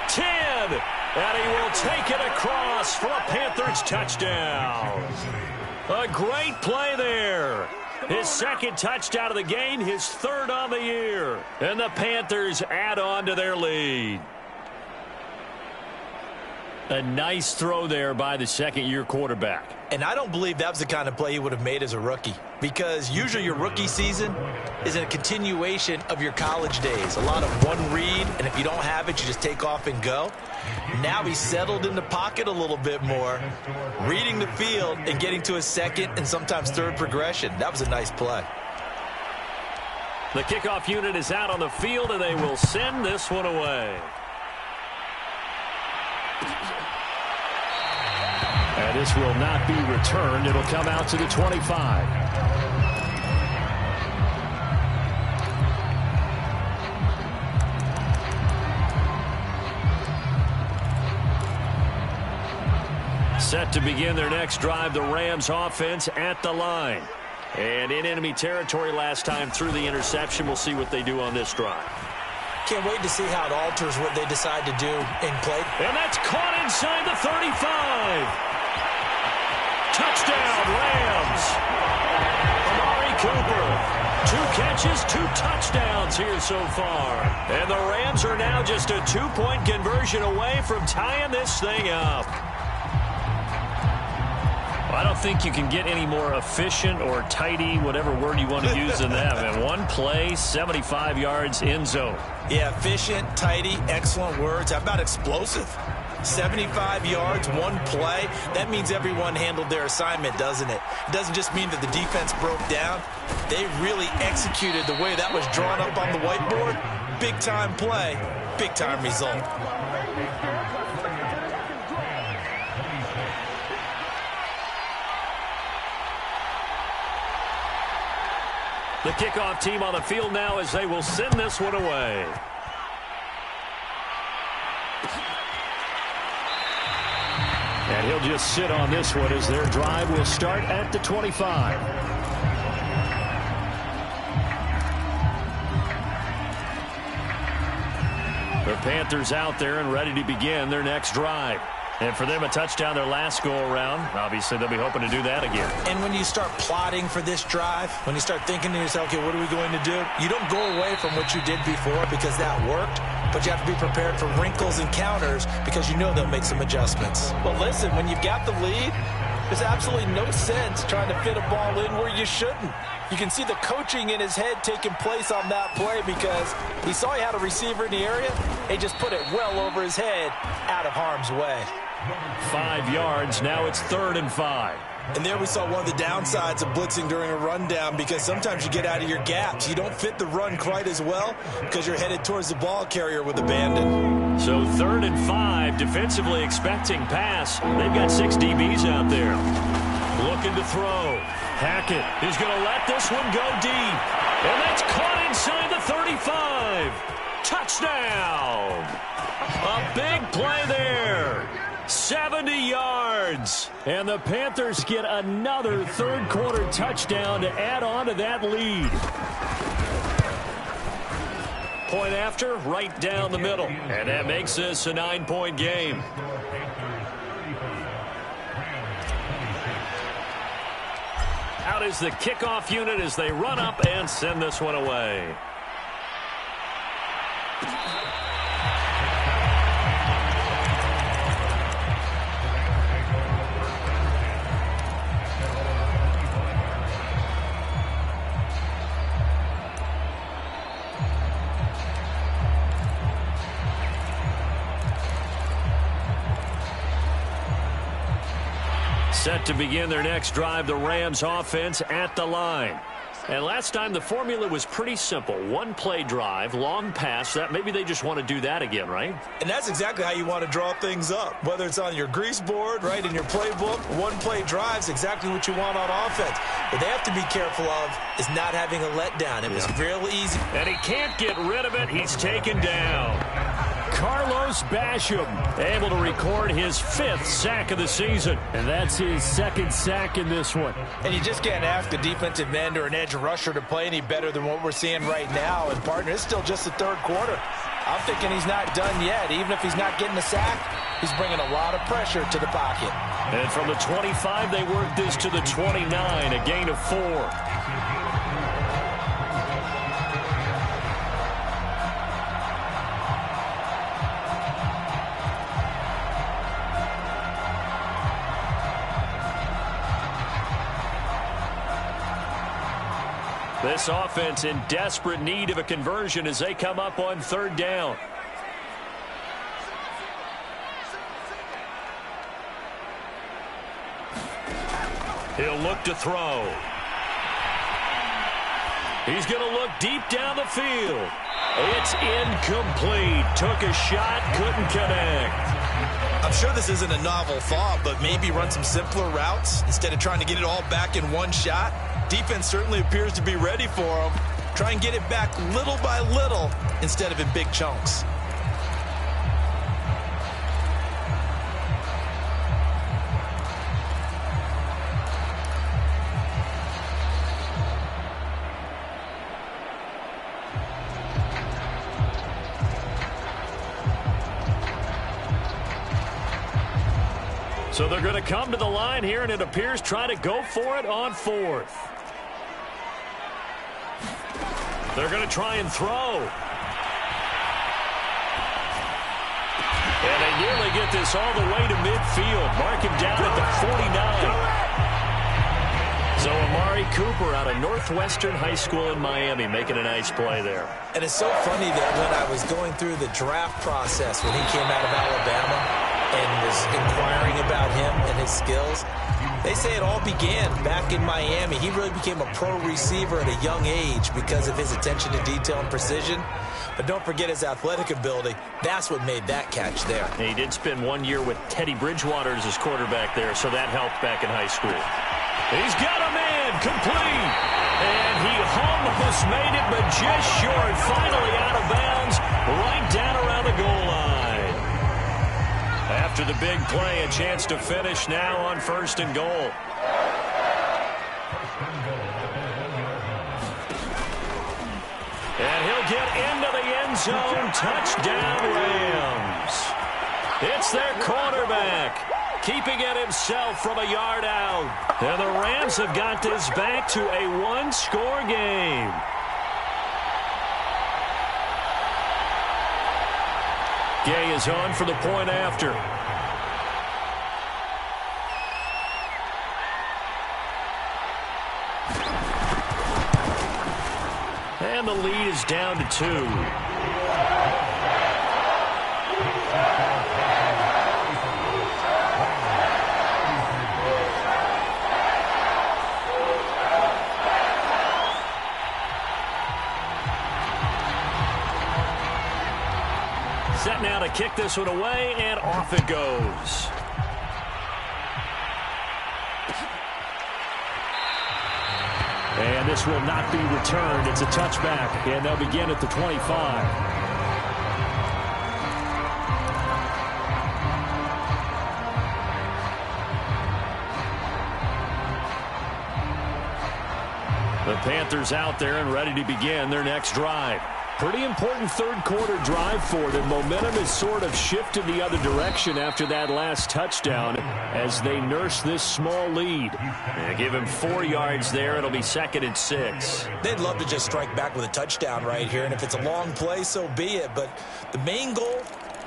[SPEAKER 1] 10. And he will take it across for a Panthers touchdown. A great play there. His 2nd touchdown of the game, his 3rd on the year. And the Panthers add on to their lead. A nice throw there by the 2nd-year quarterback.
[SPEAKER 2] And I don't believe that was the kind of play he would have made as a rookie, because usually your rookie season is a continuation of your college days. A lot of one read, and if you don't have it, you just take off and go. Now he's settled in the pocket a little bit more, reading the field and getting to his 2nd and sometimes 3rd progression. That was a nice play.
[SPEAKER 1] The kickoff unit is out on the field, and they will send this one away. And this will not be returned. It'll come out to the 25. Set to begin their next drive, the Rams offense at the line. And in enemy territory last time through the interception. We'll see what they do on this drive.
[SPEAKER 2] Can't wait to see how it alters what they decide to do in play.
[SPEAKER 1] And that's caught inside the 35. Touchdown, Rams. Amari Cooper. 2 catches, 2 touchdowns here so far. And the Rams are now just a 2-point conversion away from tying this thing up. Well, I don't think you can get any more efficient or tidy, whatever word you want to use than that. And 1 play, 75 yards in zone.
[SPEAKER 2] Yeah, efficient, tidy, excellent words. How about explosive? 75 yards, 1 play. That means everyone handled their assignment, doesn't it? It doesn't just mean that the defense broke down. They really executed the way that was drawn up on the whiteboard. Big-time play, big-time result.
[SPEAKER 1] The kickoff team on the field now as they will send this one away. And he'll just sit on this one as their drive will start at the 25. The Panthers out there and ready to begin their next drive. And for them, a touchdown their last go-around. Obviously, they'll be hoping to do that again.
[SPEAKER 2] And when you start plotting for this drive, when you start thinking to yourself, okay, what are we going to do? You don't go away from what you did before because that worked, but you have to be prepared for wrinkles and counters because you know they'll make some adjustments. But listen, when you've got the lead, there's absolutely no sense trying to fit a ball in where you shouldn't. You can see the coaching in his head taking place on that play because he saw he had a receiver in the area. He just put it well over his head out of harm's way.
[SPEAKER 1] 5 yards. Now it's 3rd and 5.
[SPEAKER 2] And there we saw one of the downsides of blitzing during a rundown because sometimes you get out of your gaps. You don't fit the run quite as well because you're headed towards the ball carrier with abandon.
[SPEAKER 1] So 3rd and 5, defensively expecting pass. They've got 6 DBs out there. Looking to throw. Hackett is going to let this one go deep. And that's caught inside the 35. Touchdown. A big play there. 70 yards. And the Panthers get another third-quarter touchdown to add on to that lead. Point after, right down the middle. And that makes this a 9-point game. Out is the kickoff unit as they run up and send this one away. Set to begin their next drive, the Rams offense at the line. And last time the formula was pretty simple. One-play drive, long pass. That maybe they just want to do that again, right?
[SPEAKER 2] And that's exactly how you want to draw things up. Whether it's on your grease board, right, in your playbook, one-play drive's exactly what you want on offense. What they have to be careful of is not having a letdown. It was real easy.
[SPEAKER 1] And he can't get rid of it. He's taken down. Carlos Basham able to record his 5th sack of the season. And that's his 2nd sack in this one.
[SPEAKER 3] And you just can't ask a defensive end or an edge rusher to play any better than what we're seeing right now. And, partner, it's still just the third quarter. I'm thinking he's not done yet. Even if he's not getting a sack, he's bringing a lot of pressure to the pocket.
[SPEAKER 1] And from the 25, they work this to the 29, a gain of 4. This offense in desperate need of a conversion as they come up on 3rd down. He'll look to throw. He's going to look deep down the field. It's incomplete. Took a shot, couldn't connect.
[SPEAKER 2] I'm sure this isn't a novel thought, but maybe run some simpler routes instead of trying to get it all back in one shot. Defense certainly appears to be ready for him. Try and get it back little by little instead of in big chunks.
[SPEAKER 1] So they're going to come to the line here, and it appears try to go for it on 4th. They're going to try and throw. And they nearly get this all the way to midfield. Mark him down at the 49. So Amari Cooper out of Northwestern High School in Miami making a nice play there.
[SPEAKER 3] And it's so funny that when I was going through the draft process when he came out of Alabama and was inquiring about him and his skills, they say it all began back in Miami. He really became a pro receiver at a young age because of his attention to detail and precision. But don't forget his athletic ability. That's what made that catch there.
[SPEAKER 1] And he did spend 1 year with Teddy Bridgewater as his quarterback there, so that helped back in high school. He's got a man complete. And he almost made it, but just short. Finally out of bounds, right down around the goal line. After the big play, a chance to finish now on 1st and goal. And he'll get into the end zone. Touchdown, Rams. It's their quarterback, keeping it himself from a yard out. And the Rams have got this back to a 1-score game. Gay is on for the point after. And the lead is down to 2. Set now to kick this one away, and off it goes. this will not be returned. It's a touchback, and they'll begin at the 25. The Panthers out there and ready to begin their next drive. Pretty important third quarter drive for them. Momentum has sort of shifted the other direction after that last touchdown as they nurse this small lead. And give him 4 yards there. It'll be 2nd and 6.
[SPEAKER 3] They'd love to just strike back with a touchdown right here, and if it's a long play, so be it. But the main goal,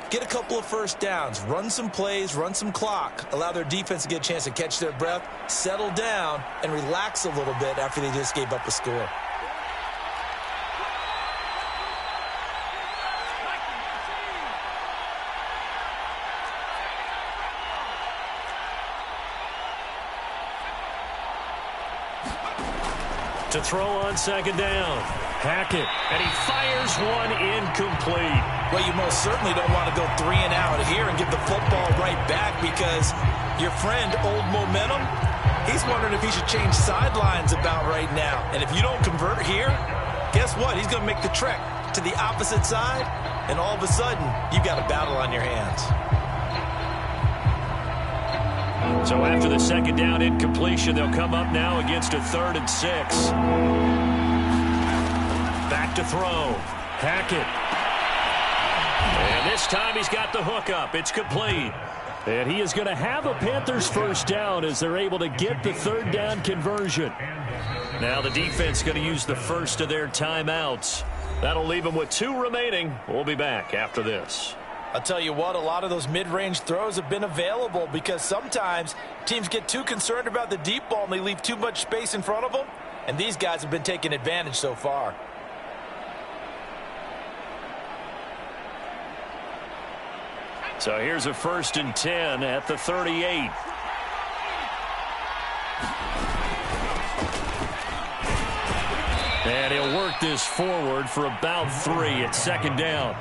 [SPEAKER 3] get a couple of first downs, run some plays, run some clock, allow their defense to get a chance to catch their breath, settle down, and relax a little bit after they just gave up a score.
[SPEAKER 1] To throw on 2nd down. Hackett, and he fires one incomplete.
[SPEAKER 3] Well, you most certainly don't want to go 3 and out here and give the football right back because your friend, Old Momentum, he's wondering if he should change sidelines about right now. And if you don't convert here, guess what? He's going to make the trek to the opposite side, and all of a sudden, you've got a battle on your hands.
[SPEAKER 1] So after the 2nd down incompletion, they'll come up now against a 3rd and 6. Back to throw. Hackett. And this time he's got the hook up. It's complete. And he is going to have a Panthers first down as they're able to get the 3rd down conversion. Now the defense going to use the first of their timeouts. That'll leave them with 2 remaining. We'll be back after this.
[SPEAKER 3] I'll tell you what, a lot of those mid-range throws have been available because sometimes teams get too concerned about the deep ball and they leave too much space in front of them, and these guys have been taking advantage so far.
[SPEAKER 1] So here's a 1st and 10 at the 38. And he'll work this forward for about 3 at 2nd down.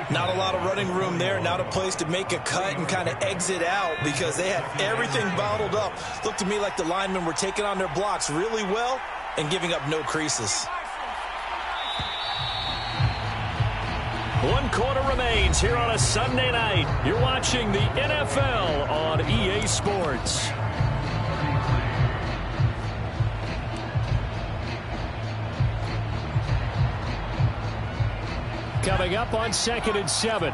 [SPEAKER 3] Not a lot of running room there, not a place to make a cut and kind of exit out because they had everything bottled up. Looked to me like the linemen were taking on their blocks really well and giving up no creases.
[SPEAKER 1] 1 quarter remains here on a Sunday night. You're watching the NFL on EA Sports. Coming up on 2nd and 7.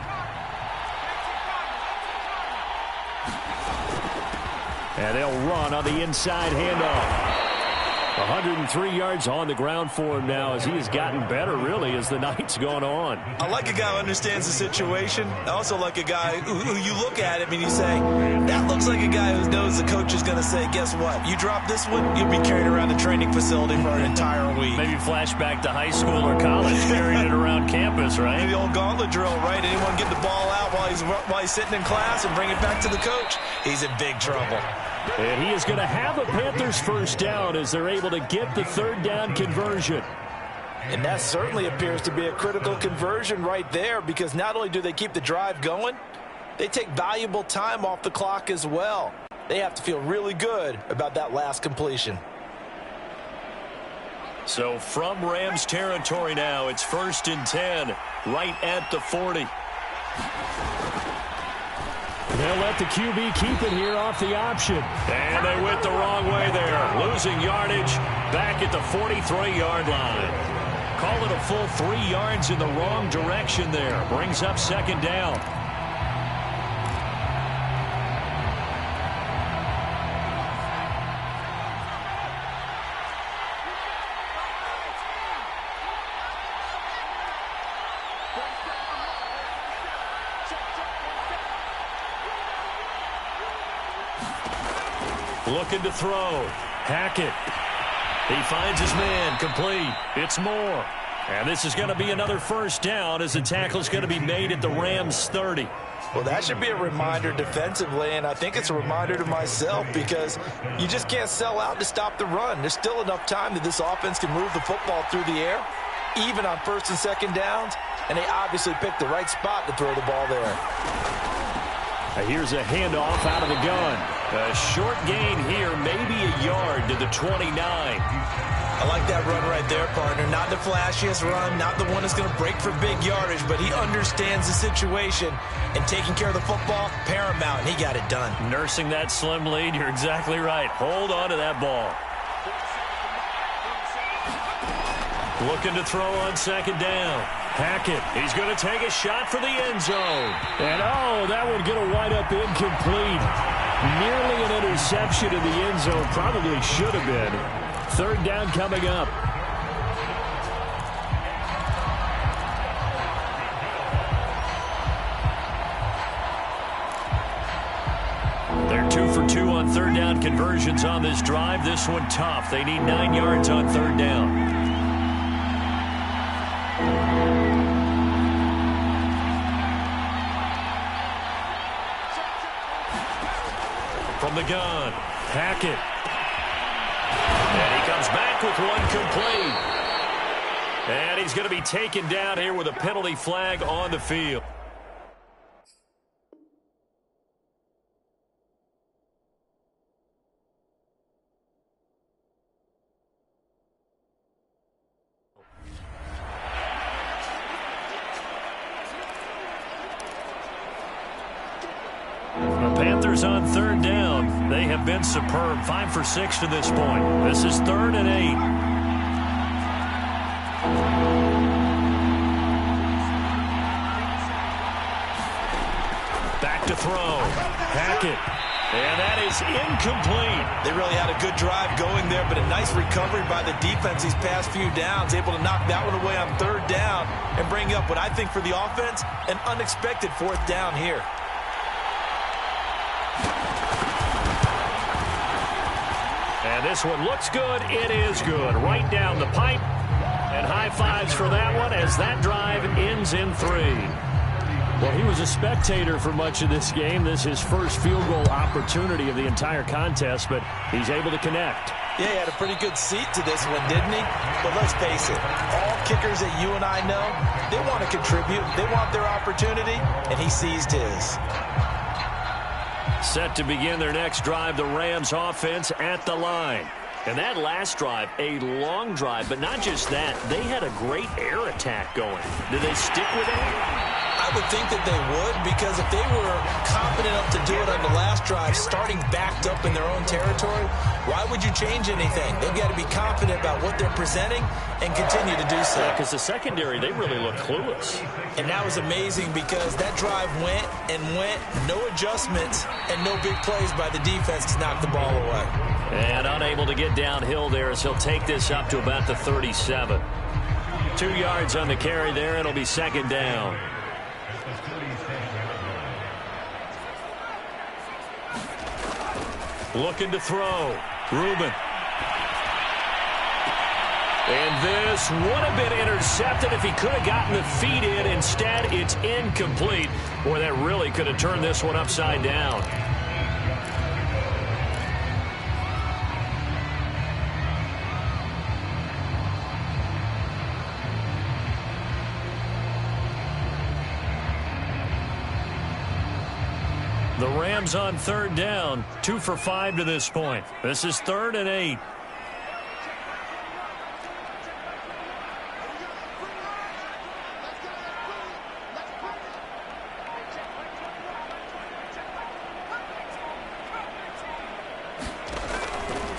[SPEAKER 1] And they'll run on the inside handoff. 103 yards on the ground for him now as he has gotten better, really, as the night's gone on.
[SPEAKER 3] I like a guy who understands the situation. I also like a guy who you look at him and you say, that looks like a guy who knows the coach is going to say, guess what? You drop this one, you'll be carried around the training facility for an entire week.
[SPEAKER 1] Maybe flashback to high school or college, carrying it around campus, right?
[SPEAKER 3] The old gauntlet drill, right? Anyone get the ball out while he's sitting in class and bring it back to the coach? He's in big trouble.
[SPEAKER 1] And he is going to have a Panthers first down as they're able to get the 3rd down conversion.
[SPEAKER 3] And that certainly appears to be a critical conversion right there because not only do they keep the drive going, they take valuable time off the clock as well. They have to feel really good about that last completion.
[SPEAKER 1] So from Rams territory now, it's 1st and 10, right at the 40. They'll let the QB keep it here off the option. And they went the wrong way there. Losing yardage back at the 43-yard line. Call it a full 3 yards in the wrong direction there. Brings up 2nd down. Looking to throw. Hackett. He finds his man. Complete. It's Moore. And this is going to be another first down as the tackle is going to be made at the Rams 30.
[SPEAKER 3] Well, that should be a reminder defensively, and I think it's a reminder to myself because you just can't sell out to stop the run. There's still enough time that this offense can move the football through the air, even on 1st and 2nd downs, and they obviously picked the right spot to throw the ball there.
[SPEAKER 1] Here's a handoff out of the gun. A short gain here, maybe a yard to the 29.
[SPEAKER 2] I like that run right there, partner. Not the flashiest run, not the one that's going to break for big yardage, but he understands the situation, and taking care of the football, paramount, and he got it done.
[SPEAKER 1] Nursing that slim lead, you're exactly right. Hold on to that ball. Looking to throw on second down. Hackett, he's going to take a shot for the end zone. And, oh, that would get a wide up incomplete. Nearly an interception in the end zone. Probably should have been. Third down coming up. They're 2 for 2 on third down conversions on this drive. This one tough. They need 9 yards on third down. From the gun, Hackett. And he comes back with one complete. And he's going to be taken down here with a penalty flag on the field. Panthers on third down. They have been superb. 5 for 6 to this point. This is 3rd and 8. Back to throw. Hackett. And that is incomplete.
[SPEAKER 2] They really had a good drive going there, but a nice recovery by the defense these past few downs, able to knock that one away on third down and bring up what I think for the offense, an unexpected 4th down here.
[SPEAKER 1] And this one looks good. It is good. Right down the pipe. And high fives for that one as that drive ends in 3. Well, he was a spectator for much of this game. This is his first field goal opportunity of the entire contest, but he's able to connect.
[SPEAKER 2] Yeah, he had a pretty good seat to this one, didn't he? But let's face it, all kickers that you and I know, they want to contribute. They want their opportunity, and he seized his.
[SPEAKER 1] Set to begin their next drive, the Rams offense at the line. And that last drive, a long drive, but not just that. They had a great air attack going. Did they stick with it?
[SPEAKER 2] I would think that they would, because if they were confident enough to do it on the last drive, starting backed up in their own territory, why would you change anything? They've got to be confident about what they're presenting and continue to do so.
[SPEAKER 1] Yeah, because the secondary, they really look clueless.
[SPEAKER 2] And that was amazing because that drive went and went, no adjustments, and no big plays by the defense to knock the ball away.
[SPEAKER 1] And unable to get downhill there as he'll take this up to about the 37. 2 yards on the carry there. It'll be second down. Looking to throw. Reuben. And this would have been intercepted if he could have gotten the feet in. Instead, it's incomplete. Boy, that really could have turned this one upside down. The Rams on third down, 2 for 5 to this point. This is 3rd and 8.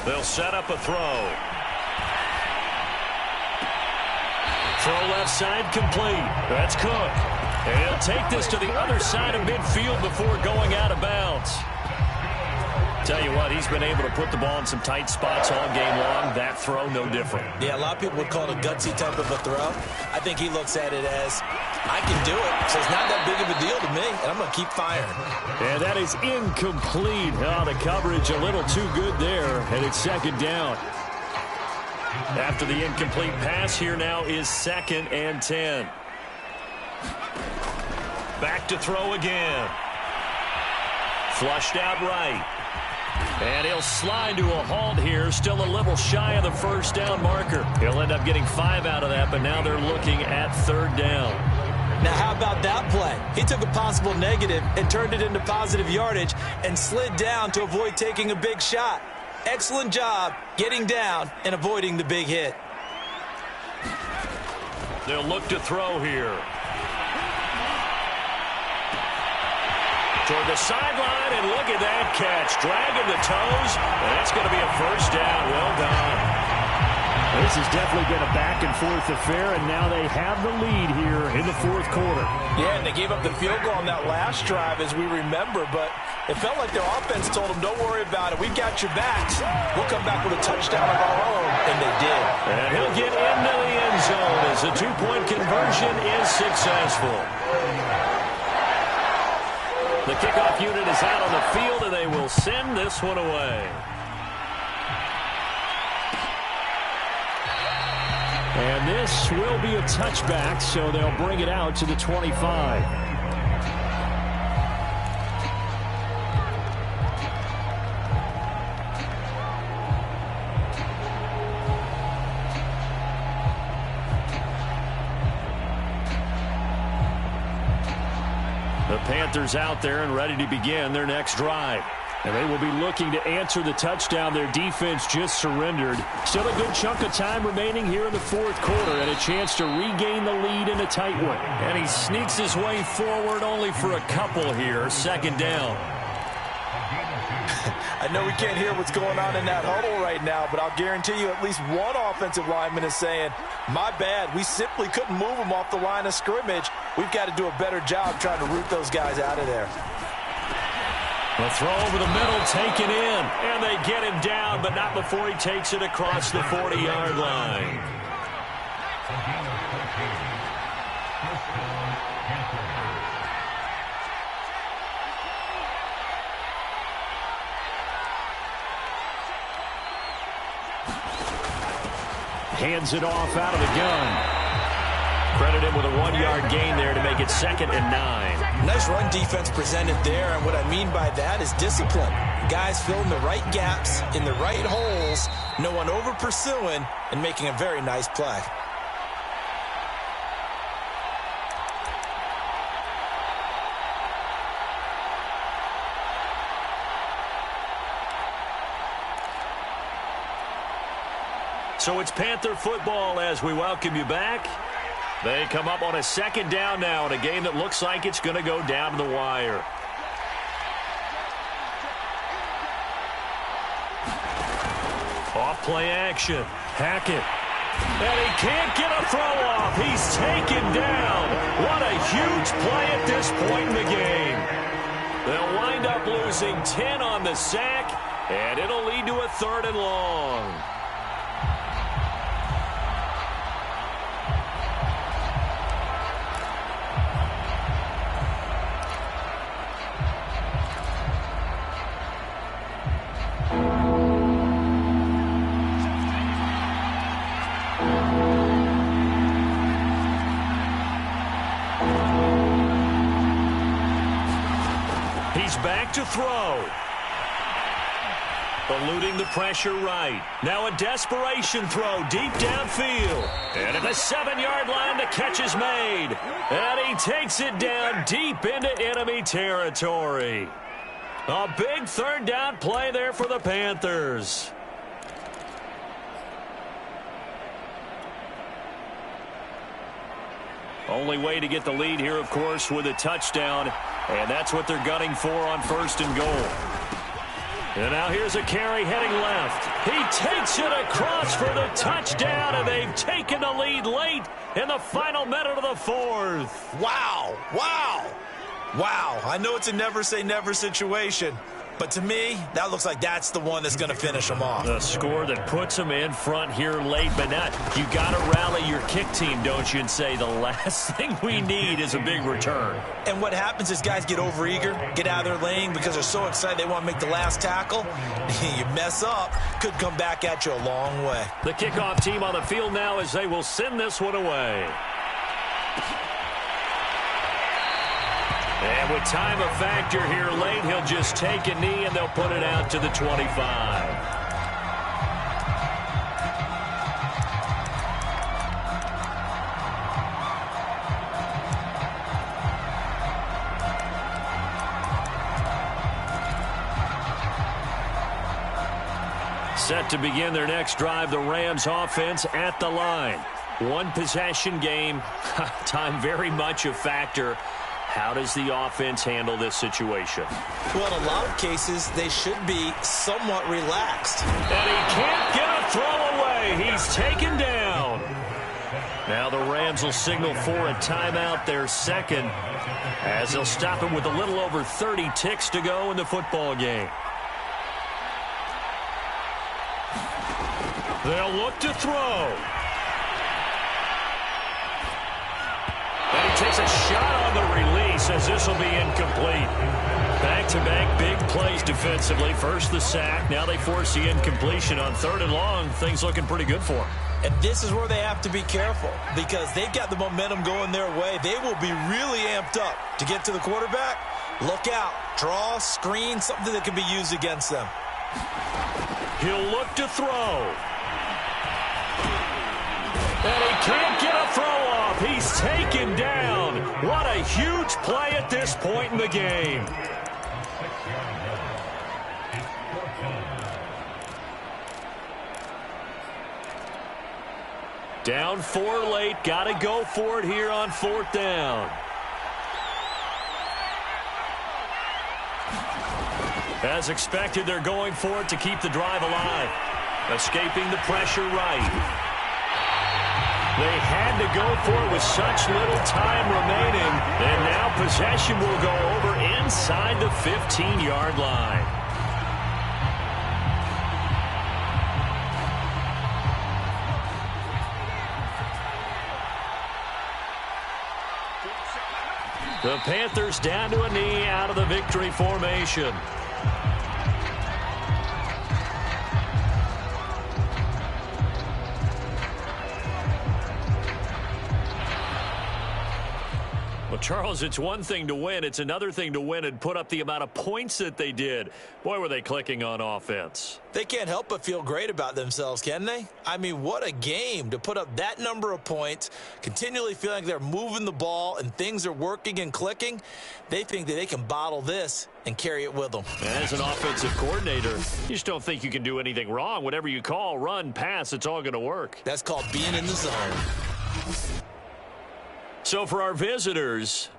[SPEAKER 1] They'll set up a throw. Throw left side complete. That's Cook. And he'll take this to the other side of midfield before going out of bounds. Tell you what, he's been able to put the ball in some tight spots all game long. That throw, no different.
[SPEAKER 2] Yeah, a lot of people would call it a gutsy type of a throw. I think he looks at it as, I can do it, so it's not that big of a deal to me, and I'm going to keep firing.
[SPEAKER 1] And that is incomplete. Oh, the coverage a little too good there, and it's second down. After the incomplete pass, here now is 2nd and 10. Back to throw again. Flushed out right. And he'll slide to a halt here. Still a little shy of the first down marker. He'll end up getting 5 out of that, but now they're looking at third down.
[SPEAKER 2] Now, how about that play? He took a possible negative and turned it into positive yardage and slid down to avoid taking a big shot.
[SPEAKER 3] excellent job getting down and avoiding the big hit.
[SPEAKER 1] They'll look to throw here. Toward the sideline, and look at that catch. Dragging the toes, and that's going to be a first down. Well done.
[SPEAKER 4] This has definitely been a back-and-forth affair, and now they have the lead here in the fourth quarter.
[SPEAKER 2] Yeah, and they gave up the field goal on that last drive, as we remember, but it felt like their offense told them, don't worry about it. We've got your backs. We'll come back with a touchdown of our own, and they did.
[SPEAKER 1] And he'll get into the end zone as the two-point conversion is successful. The kickoff unit is out on the field, and they will send this one away.
[SPEAKER 4] And this will be a touchback, so they'll bring it out to the 25.
[SPEAKER 1] The Panthers out there and ready to begin their next drive.
[SPEAKER 4] And they will be looking to answer the touchdown their defense just surrendered. Still a good chunk of time remaining here in the fourth quarter and a chance to regain the lead in a tight one.
[SPEAKER 1] And he sneaks his way forward only for a couple here. Second down.
[SPEAKER 2] I know we can't hear what's going on in that huddle right now, but I'll guarantee you at least one offensive lineman is saying, my bad, we simply couldn't move them off the line of scrimmage. We've got to do a better job trying to root those guys out of there.
[SPEAKER 1] The throw over the middle, taken in, and they get him down, but not before he takes it across the 40-yard line.
[SPEAKER 4] Hands it off out of the gun.
[SPEAKER 1] Credit him with a 1-yard gain there to make it 2nd and 9.
[SPEAKER 3] Nice run defense presented there, and what I mean by that is discipline. Guys filling the right gaps in the right holes, no one over pursuing, and making a very nice play.
[SPEAKER 1] So it's Panther football as we welcome you back. They come up on a 2nd down now in a game that looks like it's going to go down to the wire. Off play action. Hackett. And he can't get a throw off. He's taken down. What a huge play at this point in the game. They'll wind up losing 10 on the sack, and it'll lead to a 3rd and long. Back to throw. Eluding the pressure right. Now a desperation throw deep downfield. And at the 7-yard line, the catch is made. And he takes it down deep into enemy territory. A big 3rd down play there for the Panthers. Only way to get the lead here, of course, with a touchdown. And that's what they're gunning for on 1st and goal. And now here's a carry heading left. He takes it across for the touchdown, and they've taken the lead late in the final minute of the 4th.
[SPEAKER 2] Wow, wow, wow. I know it's a never-say-never situation, but to me, that looks like that's the one that's going to finish them off.
[SPEAKER 1] The score that puts them in front here late, but not. You got to rally your kick team, don't you, and say the last thing we need is a big return.
[SPEAKER 2] And what happens is guys get overeager, get out of their lane because they're so excited they want to make the last tackle. You mess up, could come back at you a long way.
[SPEAKER 1] The kickoff team on the field now as they will send this one away. And with time a factor here late, he'll just take a knee and they'll put it out to the 25. Set to begin their next drive, the Rams offense at the line. One possession game. Time very much a factor. How does the offense handle this situation?
[SPEAKER 3] Well, in a lot of cases, they should be somewhat relaxed.
[SPEAKER 1] And he can't get a throw away. He's taken down. Now the Rams will signal for a timeout, their second, as they'll stop him with a little over 30 ticks to go in the football game. They'll look to throw. And he takes a shot on the release as this will be incomplete. Back-to-back big plays defensively. First the sack. Now they force the incompletion on 3rd and long. Things looking pretty good for them.
[SPEAKER 3] And this is where they have to be careful because they've got the momentum going their way. They will be really amped up to get to the quarterback. Look out. Draw, screen, something that can be used against them.
[SPEAKER 1] He'll look to throw. And he can't get a throw off. He's taken down. What a huge play at this point in the game. Down 4 late. Got to go for it here on 4th down. As expected, they're going for it to keep the drive alive. Escaping the pressure right. They had to go for it with such little time remaining. And now possession will go over inside the 15-yard line. The Panthers down to a knee out of the victory formation. Well, Charles, it's one thing to win. It's another thing to win and put up the amount of points that they did. Boy, were they clicking on offense.
[SPEAKER 3] They can't help but feel great about themselves, can they? I mean, what a game to put up that number of points, continually feeling like they're moving the ball and things are working and clicking. They think that they can bottle this and carry it with them.
[SPEAKER 1] As an offensive coordinator, you just don't think you can do anything wrong. Whatever you call, run, pass, it's all going to work.
[SPEAKER 3] That's called being in the zone.
[SPEAKER 1] So for our visitors,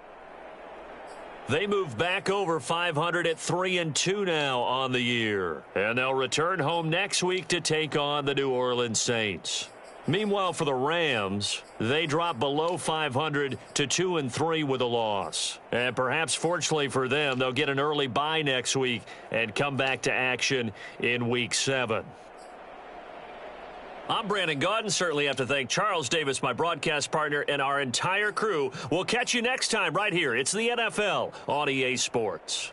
[SPEAKER 1] they move back over 500 at 3-2 now on the year. And they'll return home next week to take on the New Orleans Saints. Meanwhile, for the Rams, they drop below 500 to 2-3 with a loss. And perhaps fortunately for them, they'll get an early bye next week and come back to action in Week 7. I'm Brandon Gaudin. Certainly have to thank Charles Davis, my broadcast partner, and our entire crew. We'll catch you next time right here. It's the NFL on EA Sports.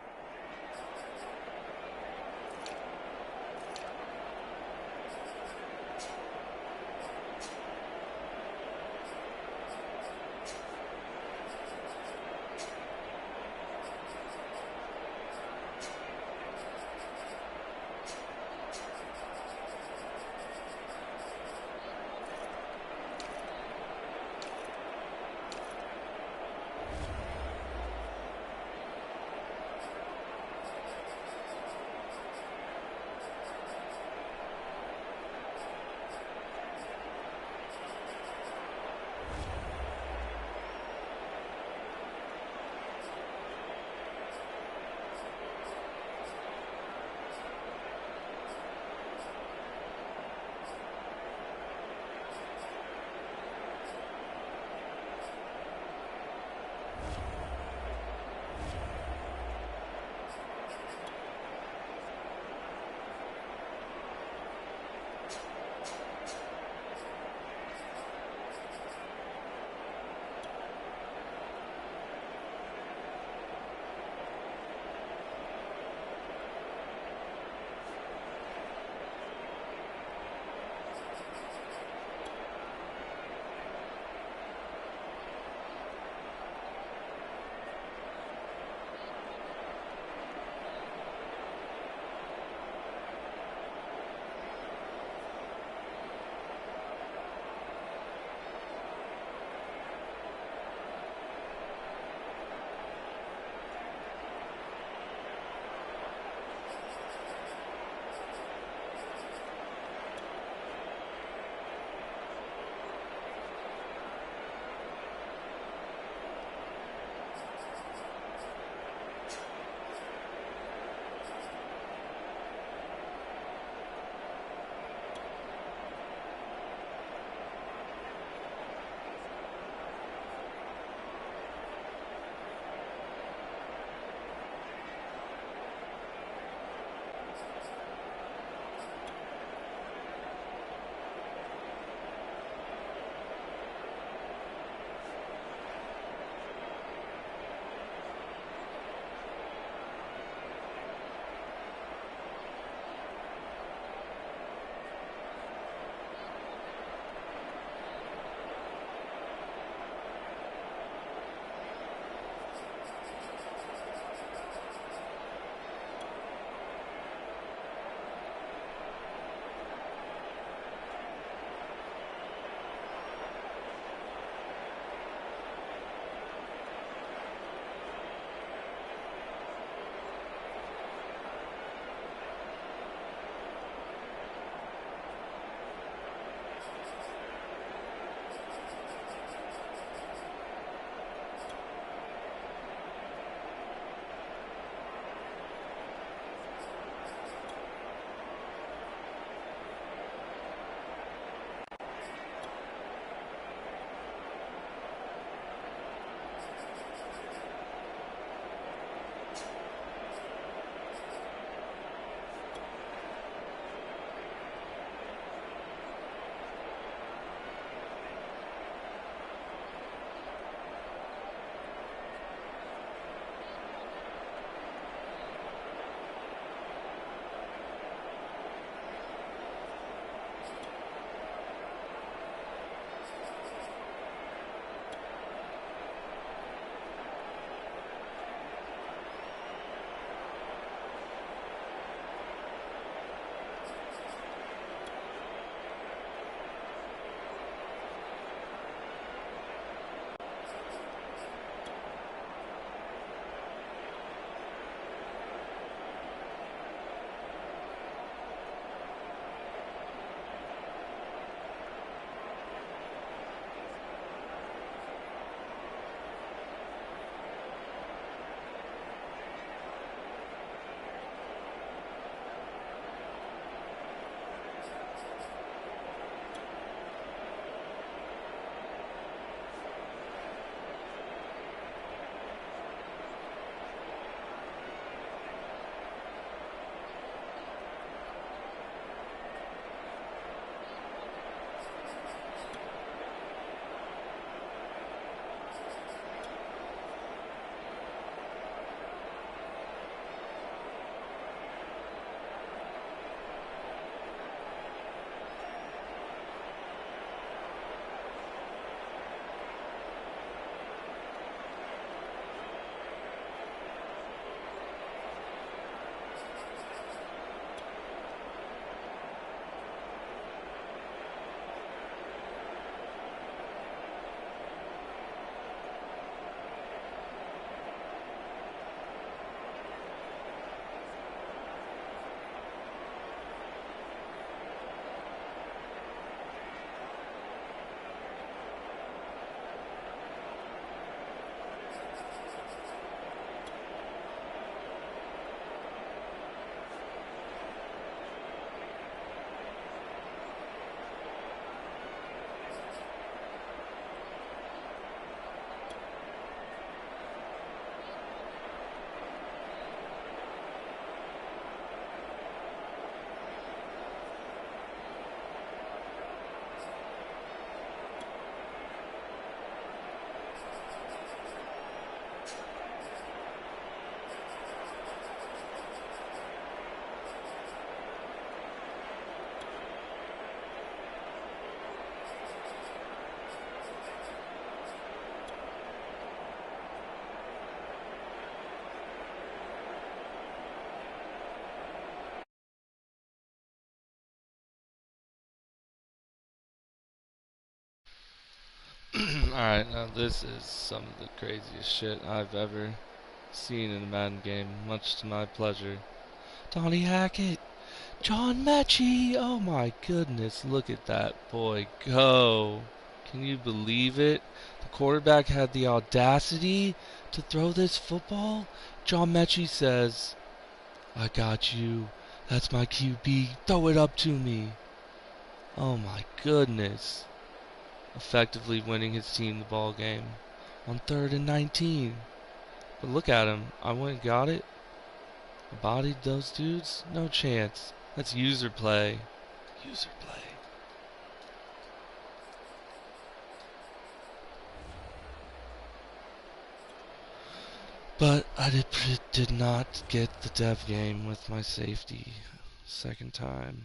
[SPEAKER 5] Alright, now this is some of the craziest shit I've ever seen in a Madden game, much to my pleasure. Donnie Hackett, John Mechie, oh my goodness, look at that boy go. Can you believe it? The quarterback had the audacity to throw this football. John Mechie says, I got you, that's my QB, throw it up to me. Oh my goodness. Effectively winning his team the ball game on 3rd and 19. But look at him. I went and got it. I bodied those dudes. No chance. That's user play. User play. But I did not get the dev game with my safety. Second time.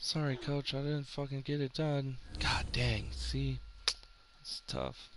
[SPEAKER 5] Sorry, coach, I didn't fucking get it done. God dang, see? It's tough.